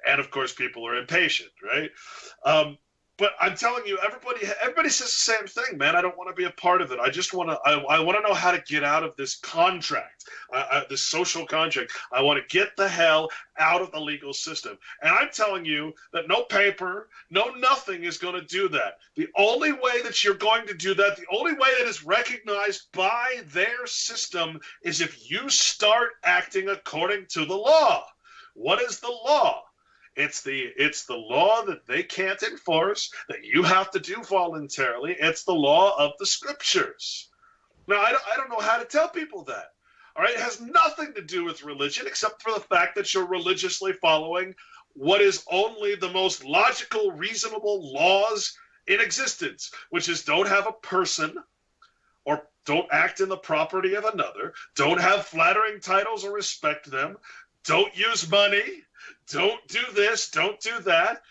And of course, people are impatient, right? But I'm telling you, everybody says the same thing, man. I don't want to be a part of it. I just want to. I want to know how to get out of this contract, this social contract. I want to get the hell out of the legal system. And I'm telling you that no paper, no nothing is going to do that. The only way that you're going to do that, the only way that is recognized by their system, is if you start acting according to the law. What is the law? It's the law that they can't enforce, that you have to do voluntarily. It's the law of the scriptures. Now, I don't know how to tell people that. All right, it has nothing to do with religion except for the fact that you're religiously following what is only the most logical, reasonable laws in existence, which is don't have a person or don't act in the property of another, don't have flattering titles or respect them, don't use money, don't do this, don't do that.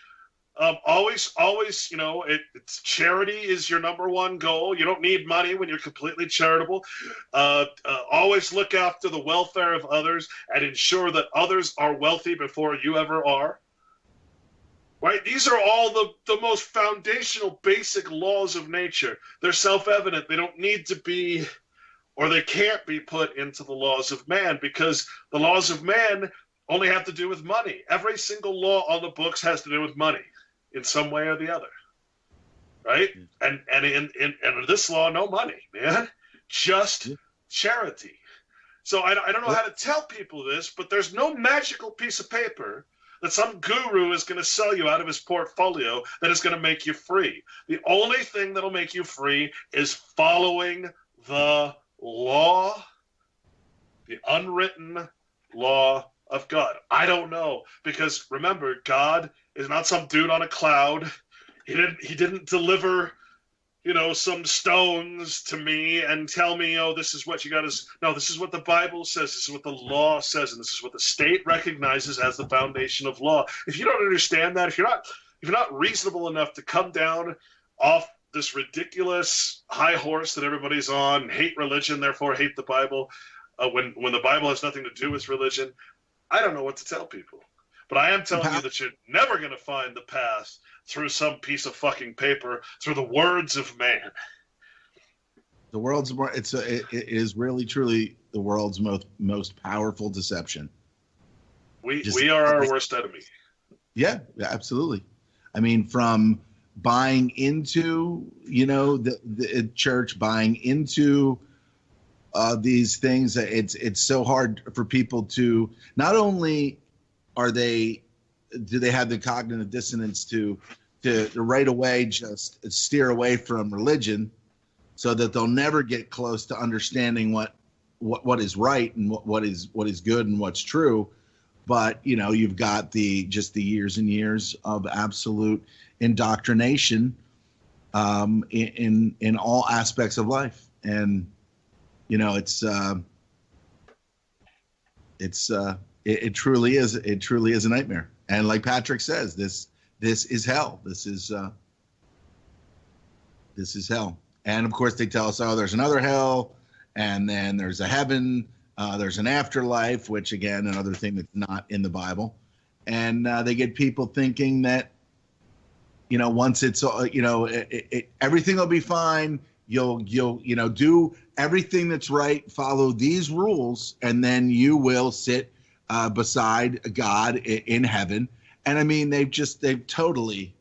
Always, it's charity is your number one goal. You don't need money when you're completely charitable. Always look after the welfare of others and ensure that others are wealthy before you ever are. Right? These are all the most foundational, basic laws of nature. They're self-evident. They don't need to be, or they can't be put into the laws of man, because the laws of man only have to do with money. Every single law on the books has to do with money in some way or the other, right? And in this law, no money, man, just charity. So I don't know how to tell people this, but there's no magical piece of paper that some guru is going to sell you out of his portfolio that is going to make you free. The only thing that'll make you free is following the law, the unwritten law of God. I don't know, because remember, God is not some dude on a cloud. He didn't deliver, some stones to me and tell me, this is what you got to. No, this is what the Bible says. This is what the law says, and this is what the state recognizes as the foundation of law. If you don't understand that, if you're not reasonable enough to come down off this ridiculous high horse that everybody's on, hate religion, therefore hate the Bible, when the Bible has nothing to do with religion, I don't know what to tell people. But I am telling you that you're never going to find the path through some piece of fucking paper, through the words of man. The world's more. It is really truly the world's most powerful deception. We are our worst enemy. Yeah, absolutely. I mean, from buying into the church, buying into these things, it's so hard for people to. Not only do they have the cognitive dissonance to to right away just steer away from religion, so that they'll never get close to understanding what is right and what is good and what's true. But you've got the years and years of absolute indoctrination in all aspects of life, and it truly is a nightmare. And like Patrick says, this is hell. This is hell. And of course they tell us, oh, there's another hell, and then there's a heaven, there's an afterlife, which again, another thing that's not in the Bible. And they get people thinking that, once it's, everything will be fine. You'll do everything that's right, follow these rules, and then you will sit beside God in heaven. And I mean, they've totally,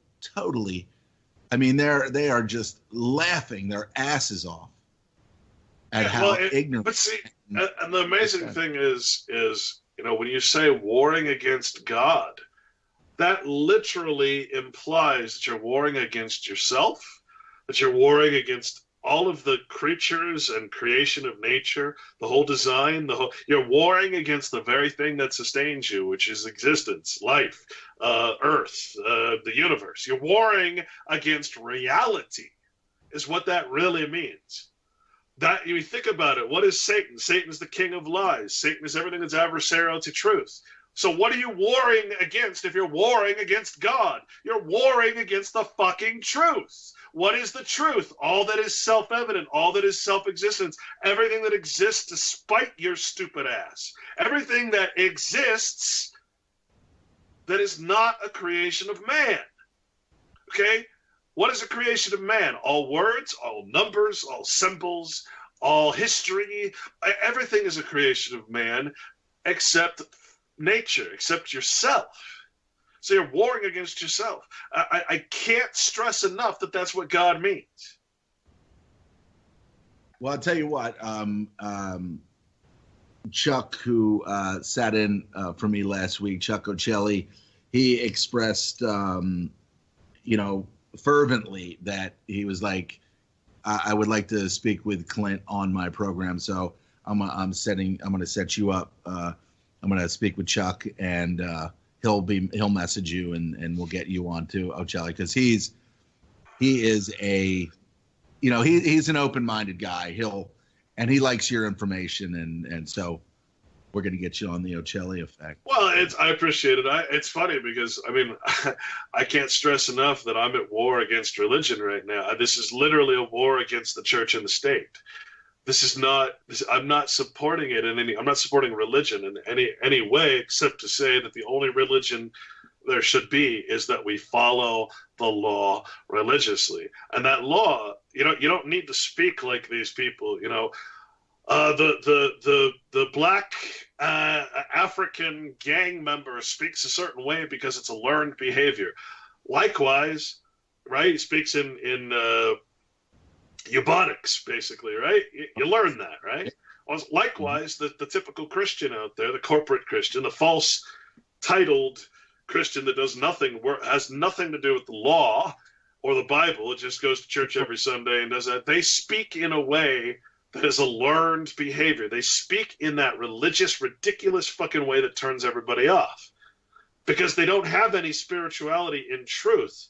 they are just laughing their asses off at how ignorant. But see, and the amazing thing is, when you say warring against God, that literally implies that you're warring against yourself, that you're warring against all of the creatures and creation of nature, the whole design, you're warring against the very thing that sustains you, which is existence, life, earth, the universe. You're warring against reality, is what that really means. That you think about it, what is Satan? Satan is the king of lies. Satan is everything that's adversarial to truth. So what are you warring against if you're warring against God? You're warring against the fucking truth. What is the truth? All that is self-evident, all that is self-existence, everything that exists despite your stupid ass. Everything that exists that is not a creation of man. Okay? What is a creation of man? All words, all numbers, all symbols, all history. Everything is a creation of man except nature, except yourself. So you're warring against yourself. I can't stress enough that that's what God means. Well, I'll tell you what, Chuck, who sat in for me last week, Chuck O'Celli, he expressed, fervently that he was like, I would like to speak with Clint on my program. So I'm going to set you up. I'm going to speak with Chuck, and he'll message you, and we'll get you on to O'Celli, because he is he's an open-minded guy. And he likes your information, and so we're going to get you on the O'Celli effect. Well, I appreciate it. It's funny because, I can't stress enough that I'm at war against religion right now. This is literally a war against the church and the state. I'm not supporting it I'm not supporting religion in any way, except to say that the only religion there should be is that we follow the law religiously. And that law, you don't need to speak like these people, the black African gang member speaks a certain way because it's a learned behavior. Likewise, right? He speaks in eubonics, basically, right? You learn that, right? Well, likewise, the typical Christian out there, the corporate Christian, the false titled Christian that does nothing, has nothing to do with the law or the Bible, it just goes to church every Sunday and does that. They speak in a way that is a learned behavior. They speak in that religious, ridiculous fucking way that turns everybody off, because they don't have any spirituality in truth.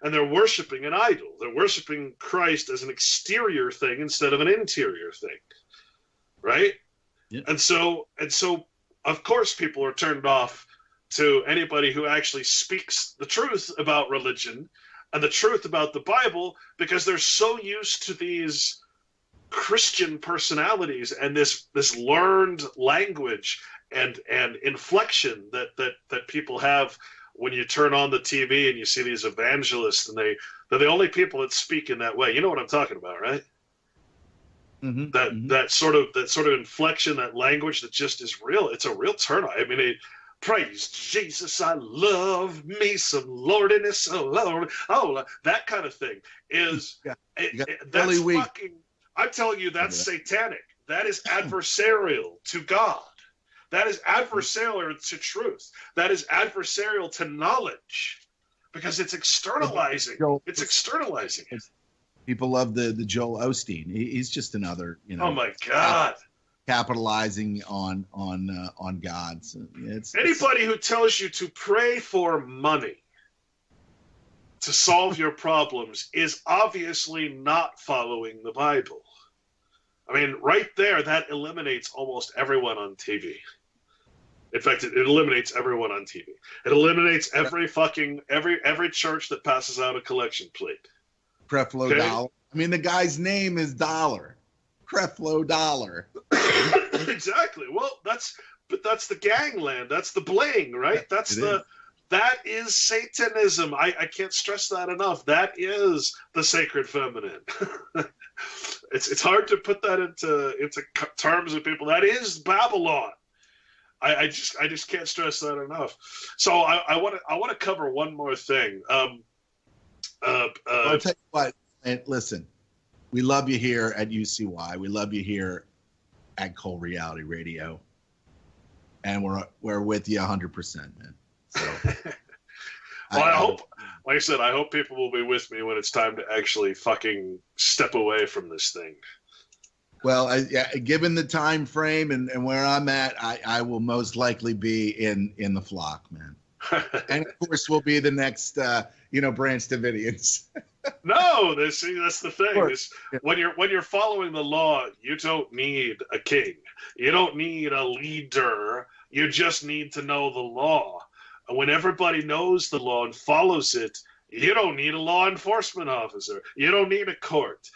And they're worshiping an idol. They're worshiping Christ as an exterior thing instead of an interior thing, right? Yeah. And so, of course, people are turned off to anybody who actually speaks the truth about religion and the truth about the Bible, because they're so used to these Christian personalities and this learned language and inflection that people have. When you turn on the TV and you see these evangelists, and they're the only people that speak in that way. You know what I'm talking about, right? Mm-hmm. That sort of inflection, that language that just is real. It's a real turn on. Praise Jesus, I love me some Lordiness, that kind of thing is that's fucking. I'm telling you, that's satanic. That is adversarial to God. That is adversarial to truth. That is adversarial to knowledge. because it's externalizing. It's externalizing. People love the Joel Osteen. He's just another, Oh my God. Capitalizing on gods. Anybody who tells you to pray for money to solve your problems is obviously not following the Bible. I mean, right there, that eliminates almost everyone on TV. In fact, it eliminates everyone on TV. It eliminates every church that passes out a collection plate. Creflo Dollar. I mean, the guy's name is Dollar. Creflo Dollar. Exactly. Well, that's the gangland. That's the bling, right? That is Satanism. I can't stress that enough. That is the sacred feminine. It's hard to put that into terms of people. That is Babylon. I just can't stress that enough. So I want to cover one more thing. I'll tell you what. And listen, we love you here at UCY. We love you here at Cold Reality Radio, and we're with you 100%, man. So, well, like I said, I hope people will be with me when it's time to actually fucking step away from this thing. Well, given the time frame and where I'm at, I will most likely be in the flock, man. And of course, we'll be the next, Branch Davidians. No, that's the thing. When you're following the law, you don't need a king. You don't need a leader. You just need to know the law. And when everybody knows the law and follows it, you don't need a law enforcement officer. You don't need a court.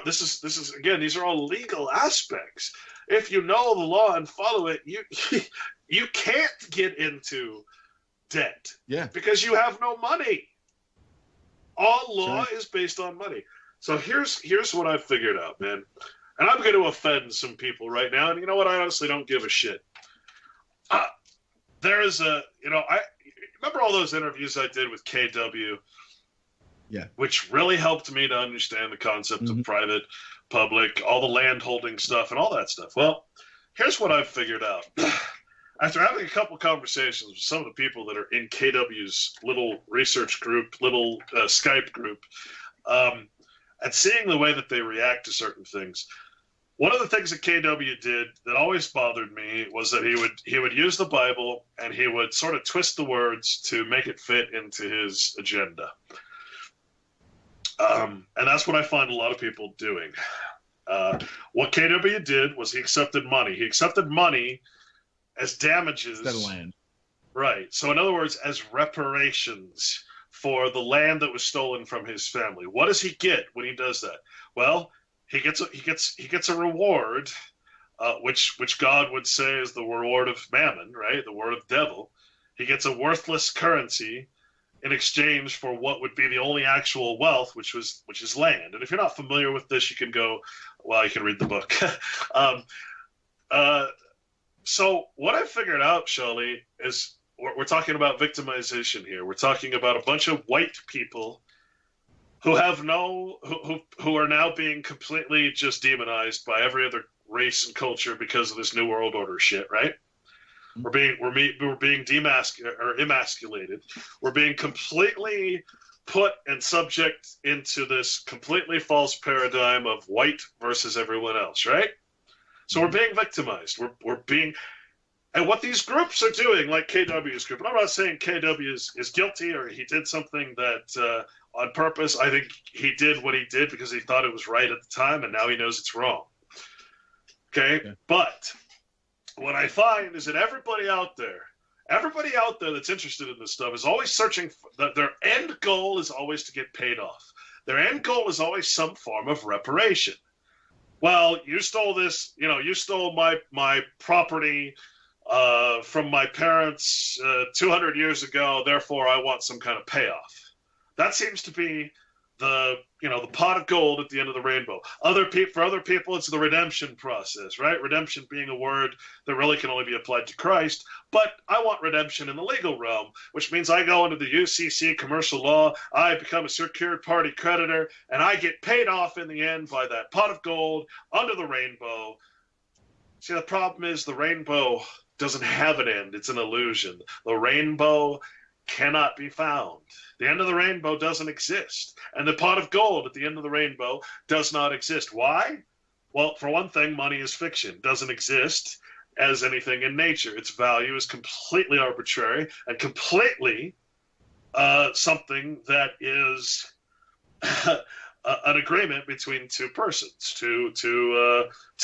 This is again, these are all legal aspects. If you know the law and follow it, you can't get into debt. Yeah. Because you have no money. All law is based on money. So here's what I've figured out, man. And I'm going to offend some people right now. And you know what? I honestly don't give a shit. There's I remember all those interviews I did with KW. Yeah. Which really helped me to understand the concept of private, public, all the land holding stuff and all that stuff. Well, here's what I've figured out. After having a couple conversations with some of the people that are in KW's little research group, little Skype group, and seeing the way that they react to certain things, one of the things that KW did that always bothered me was that he would use the Bible and he would sort of twist the words to make it fit into his agenda. And that's what I find a lot of people doing. What KW did was he accepted money. He accepted money as damages. Instead of land. Right. So in other words, as reparations for the land that was stolen from his family. What does he get when he does that? Well, he gets a reward, which God would say is the reward of mammon, right? The word of devil. He gets a worthless currency in exchange for what would be the only actual wealth, which is land. And if you're not familiar with this, you can read the book. So what I figured out, Shali, is we're talking about victimization here. We're talking about a bunch of white people who are now being completely just demonized by every other race and culture because of this New World Order shit, right? We're being emasculated. We're being completely put and subject into this completely false paradigm of white versus everyone else, right? So we're being victimized. We're being, and what these groups are doing, like KW's group, and I'm not saying KW is guilty or he did something that on purpose. I think he did what he did because he thought it was right at the time, and now he knows it's wrong. Okay? But what I find is that everybody out there that's interested in this stuff is always searching for their end goal is always to get paid off. Their end goal is always some form of reparation. Well, you stole this, you stole my property from my parents 200 years ago, therefore I want some kind of payoff. That seems to be the pot of gold at the end of the rainbow. For other people, it's the redemption process, right? Redemption being a word that really can only be applied to Christ. But I want redemption in the legal realm, which means I go into the UCC commercial law, I become a secured party creditor, and I get paid off in the end by that pot of gold under the rainbow. See, the problem is the rainbow doesn't have an end. It's an illusion. The rainbow cannot be found. The end of the rainbow doesn't exist. And the pot of gold at the end of the rainbow does not exist. Why? Well, for one thing, money is fiction. Doesn't exist as anything in nature. Its value is completely arbitrary and completely something that is an agreement between two persons, two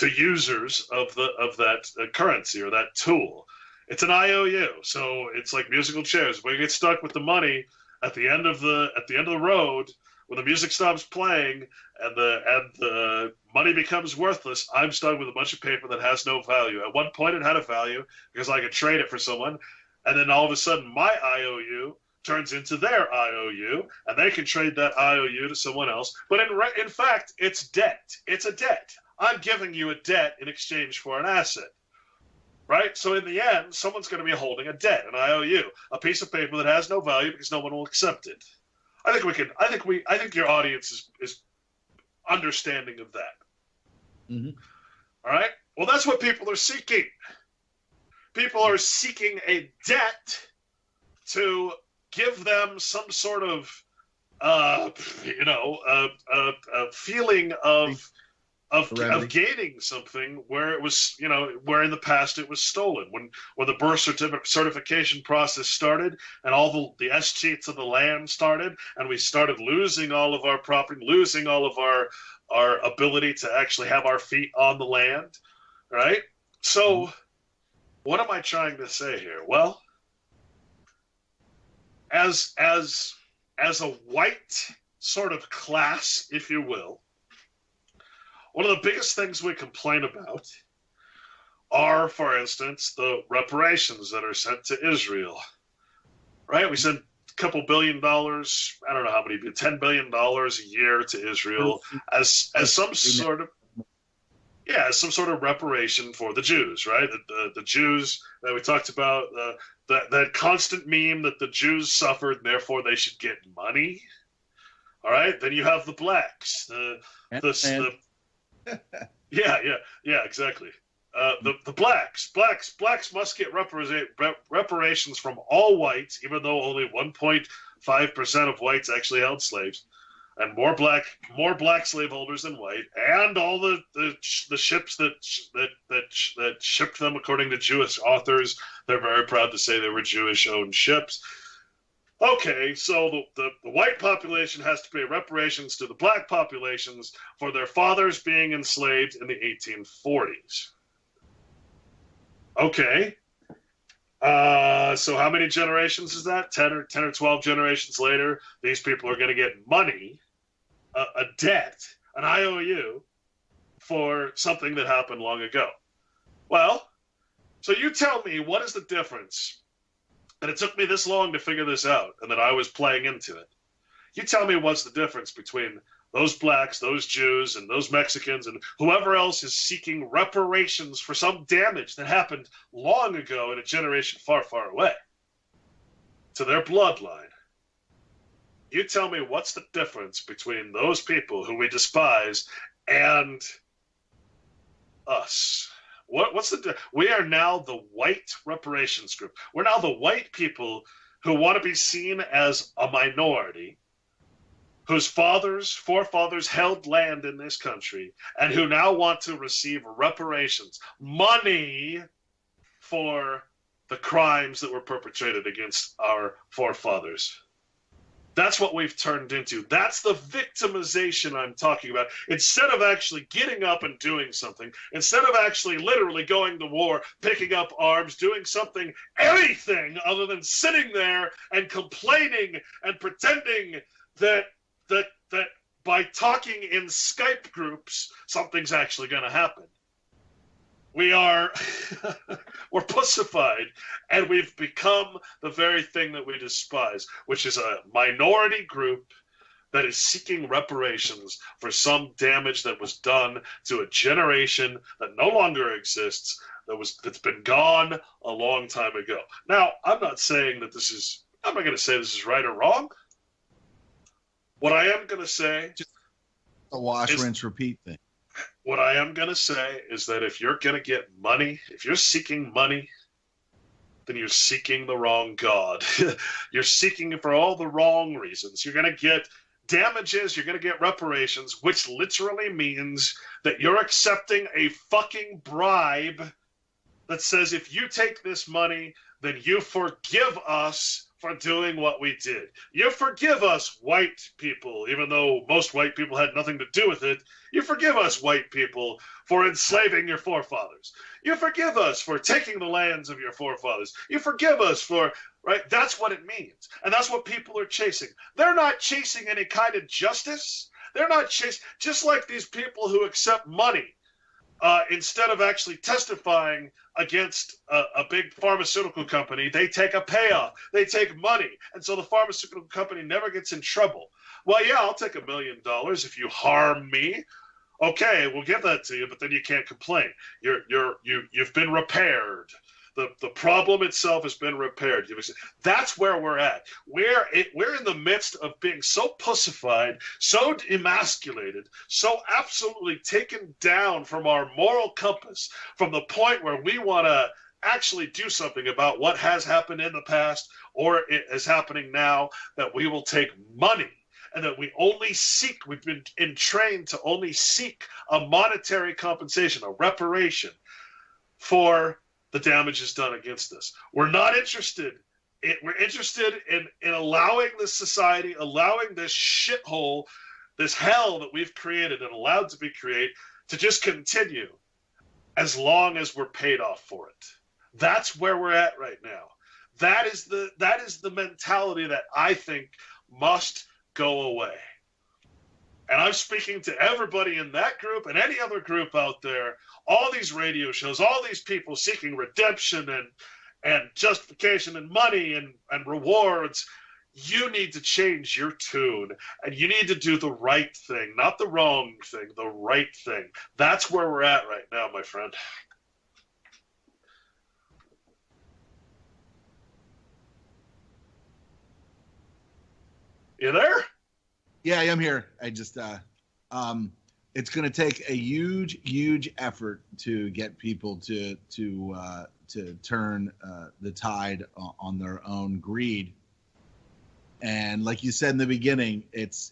users of that currency or that tool. It's an IOU, so it's like musical chairs. When you get stuck with the money at the end of the road, when the music stops playing and the money becomes worthless, I'm stuck with a bunch of paper that has no value. At one point, it had a value because I could trade it for someone, and then all of a sudden, my IOU turns into their IOU, and they can trade that IOU to someone else. But in fact, it's debt. It's a debt. I'm giving you a debt in exchange for an asset. Right? So in the end, someone's going to be holding a debt, an IOU, a piece of paper that has no value because no one will accept it. I think your audience is understanding of that. Mm-hmm. All right? Well, that's what people are seeking. People are seeking a debt to give them some sort of, feeling of gaining something where it was, where in the past it was stolen. When the birth certification process started and all the escheats of the land started, and we started losing all of our property, losing all of our ability to actually have our feet on the land, right? So what am I trying to say here? Well, as a white sort of class, if you will, one of the biggest things we complain about are, for instance, the reparations that are sent to Israel. Right? We send a couple $1 billion, I don't know how many, $10 billion a year to Israel as some sort of reparation for the Jews, right? The Jews that we talked about, that constant meme that the Jews suffered, and therefore they should get money. All right? Then you have the blacks, yeah, exactly. The blacks must get reparations from all whites, even though only 1.5% of whites actually held slaves, and more black slaveholders than white, and all the ships that shipped them, according to Jewish authors. They're very proud to say they were Jewish-owned ships. Okay, so the white population has to pay reparations to the black populations for their fathers being enslaved in the 1840s. Okay. So how many generations is that? 10 or 12 generations later, these people are going to get money, a debt, an IOU, for something that happened long ago. Well, so you tell me, what is the difference? And it took me this long to figure this out, and that I was playing into it. You tell me what's the difference between those blacks, those Jews, and those Mexicans, and whoever else is seeking reparations for some damage that happened long ago in a generation far, far away to their bloodline. You tell me what's the difference between those people who we despise and us. What's we are now the white reparations group. We're now the white people who want to be seen as a minority, whose forefathers held land in this country, and who now want to receive reparations, money for the crimes that were perpetrated against our forefathers. That's what we've turned into. That's the victimization I'm talking about. Instead of actually getting up and doing something, instead of actually literally going to war, picking up arms, doing something, anything other than sitting there and complaining and pretending that by talking in Skype groups, something's actually going to happen. We're pussified, and we've become the very thing that we despise, which is a minority group that is seeking reparations for some damage that was done to a generation that no longer exists, that's been gone a long time ago. Now, I'm not saying that I'm not going to say this is right or wrong. What I am going to say, just a wash, rinse, repeat thing. What I am going to say is that if you're going to get money, if you're seeking money, then you're seeking the wrong God. You're seeking for all the wrong reasons. You're going to get damages, you're going to get reparations, which literally means that you're accepting a fucking bribe that says if you take this money, then you forgive us for doing what we did. You forgive us, white people, even though most white people had nothing to do with it. You forgive us, white people, for enslaving your forefathers. You forgive us for taking the lands of your forefathers. You forgive us for, right? That's what it means. And that's what people are chasing. They're not chasing any kind of justice. They're not chasing, just like these people who accept money instead of actually testifying against a big pharmaceutical company, they take a payoff. They take money. And so the pharmaceutical company never gets in trouble. Well, yeah, I'll take $1 million if you harm me. Okay, we'll give that to you, but then you can't complain. You've been repaired. The problem itself has been repaired. That's where we're at. We're in the midst of being so pussified, so emasculated, so absolutely taken down from our moral compass, from the point where we want to actually do something about what has happened in the past or it is happening now, that we will take money. And that we've been entrained to only seek a monetary compensation, a reparation for the damages done against us. We're not interested. We're interested in allowing this society, allowing this shithole, this hell that we've created and allowed to be created, to just continue as long as we're paid off for it. That's where we're at right now. That is the mentality that I think must go away. And I'm speaking to everybody in that group and any other group out there, all these radio shows, all these people seeking redemption and justification and money and rewards. You need to change your tune, and you need to do the right thing, not the wrong thing, the right thing. That's where we're at right now, my friend. You there? Yeah, I'm here. I just, it's going to take a huge effort to get people to turn the tide on their own greed. And like you said in the beginning, it's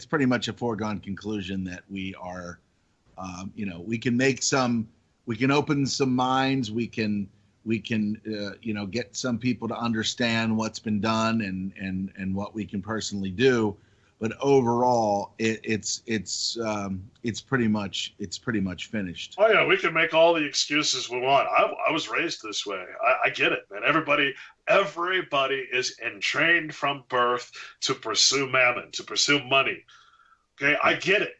pretty much a foregone conclusion that we are, we can open some minds, we can get some people to understand what's been done and what we can personally do. But overall, it's pretty much finished. Oh yeah, we can make all the excuses we want. I was raised this way. I get it, man. Everybody is entrained from birth to pursue mammon, to pursue money. Okay, I get it.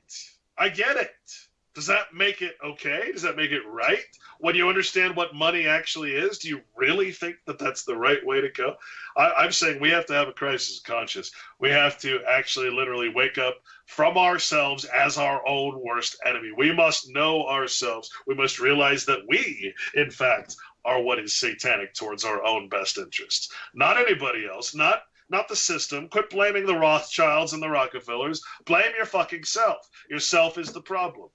Does that make it okay? Does that make it right? When you understand what money actually is, do you really think that that's the right way to go? I'm saying we have to have a crisis of conscience. We have to actually literally wake up from ourselves as our own worst enemy. We must know ourselves. We must realize that we, in fact, are what is satanic towards our own best interests. Not anybody else, not the system. Quit blaming the Rothschilds and the Rockefellers. Blame your fucking self. Yourself is the problem.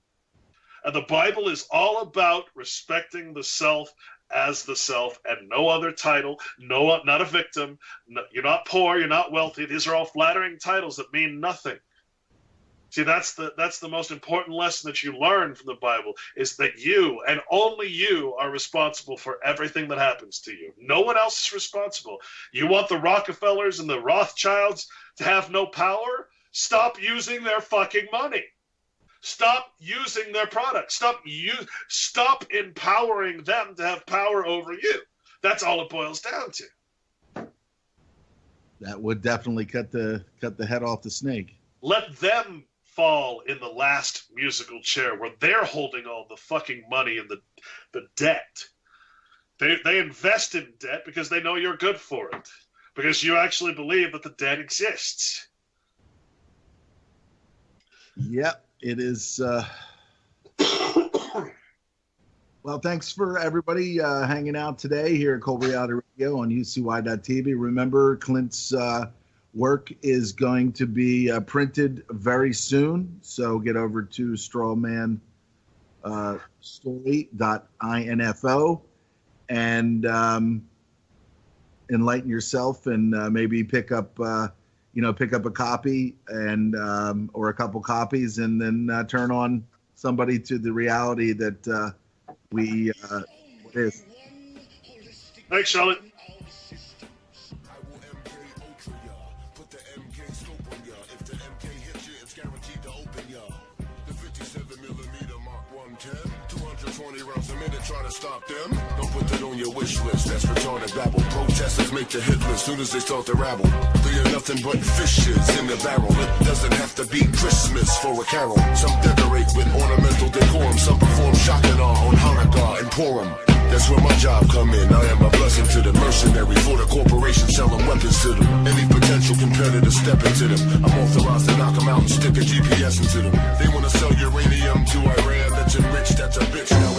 And the Bible is all about respecting the self as the self and no other title, not a victim. No, you're not poor, you're not wealthy. These are all flattering titles that mean nothing. See, that's the most important lesson that you learn from the Bible, is that you and only you are responsible for everything that happens to you. No one else is responsible. You want the Rockefellers and the Rothschilds to have no power? Stop using their fucking money. Stop using their products. Stop empowering them to have power over you. That's all it boils down to. That would definitely cut the head off the snake. Let them fall in the last musical chair where they're holding all the fucking money and the debt. They invest in debt because they know you're good for it. Because you actually believe that the debt exists. Yep. It is. Well, thanks for everybody hanging out today here at Cold Reality Radio on UCY.tv. Remember, Clint's work is going to be printed very soon, so get over to strawmanstory.info and enlighten yourself and maybe pick up a copy and or a couple copies, and then turn on somebody to the reality that is. Thanks, Shali. Try to stop them. Don't put that on your wish list. That's retarded babble. Protesters make the hit list soon as they start to rabble. You're nothing but fishes in the barrel. It doesn't have to be Christmas for a carol. Some decorate with ornamental decorum. Some perform shock and awe on Hanukkah and Purim. That's where my job come in. I am a blessing to the mercenary for the corporation selling weapons to them. Any potential competitor step into them. I'm authorized to knock them out and stick a GPS into them. They want to sell uranium to Iran that's enriched. That's a bitch now.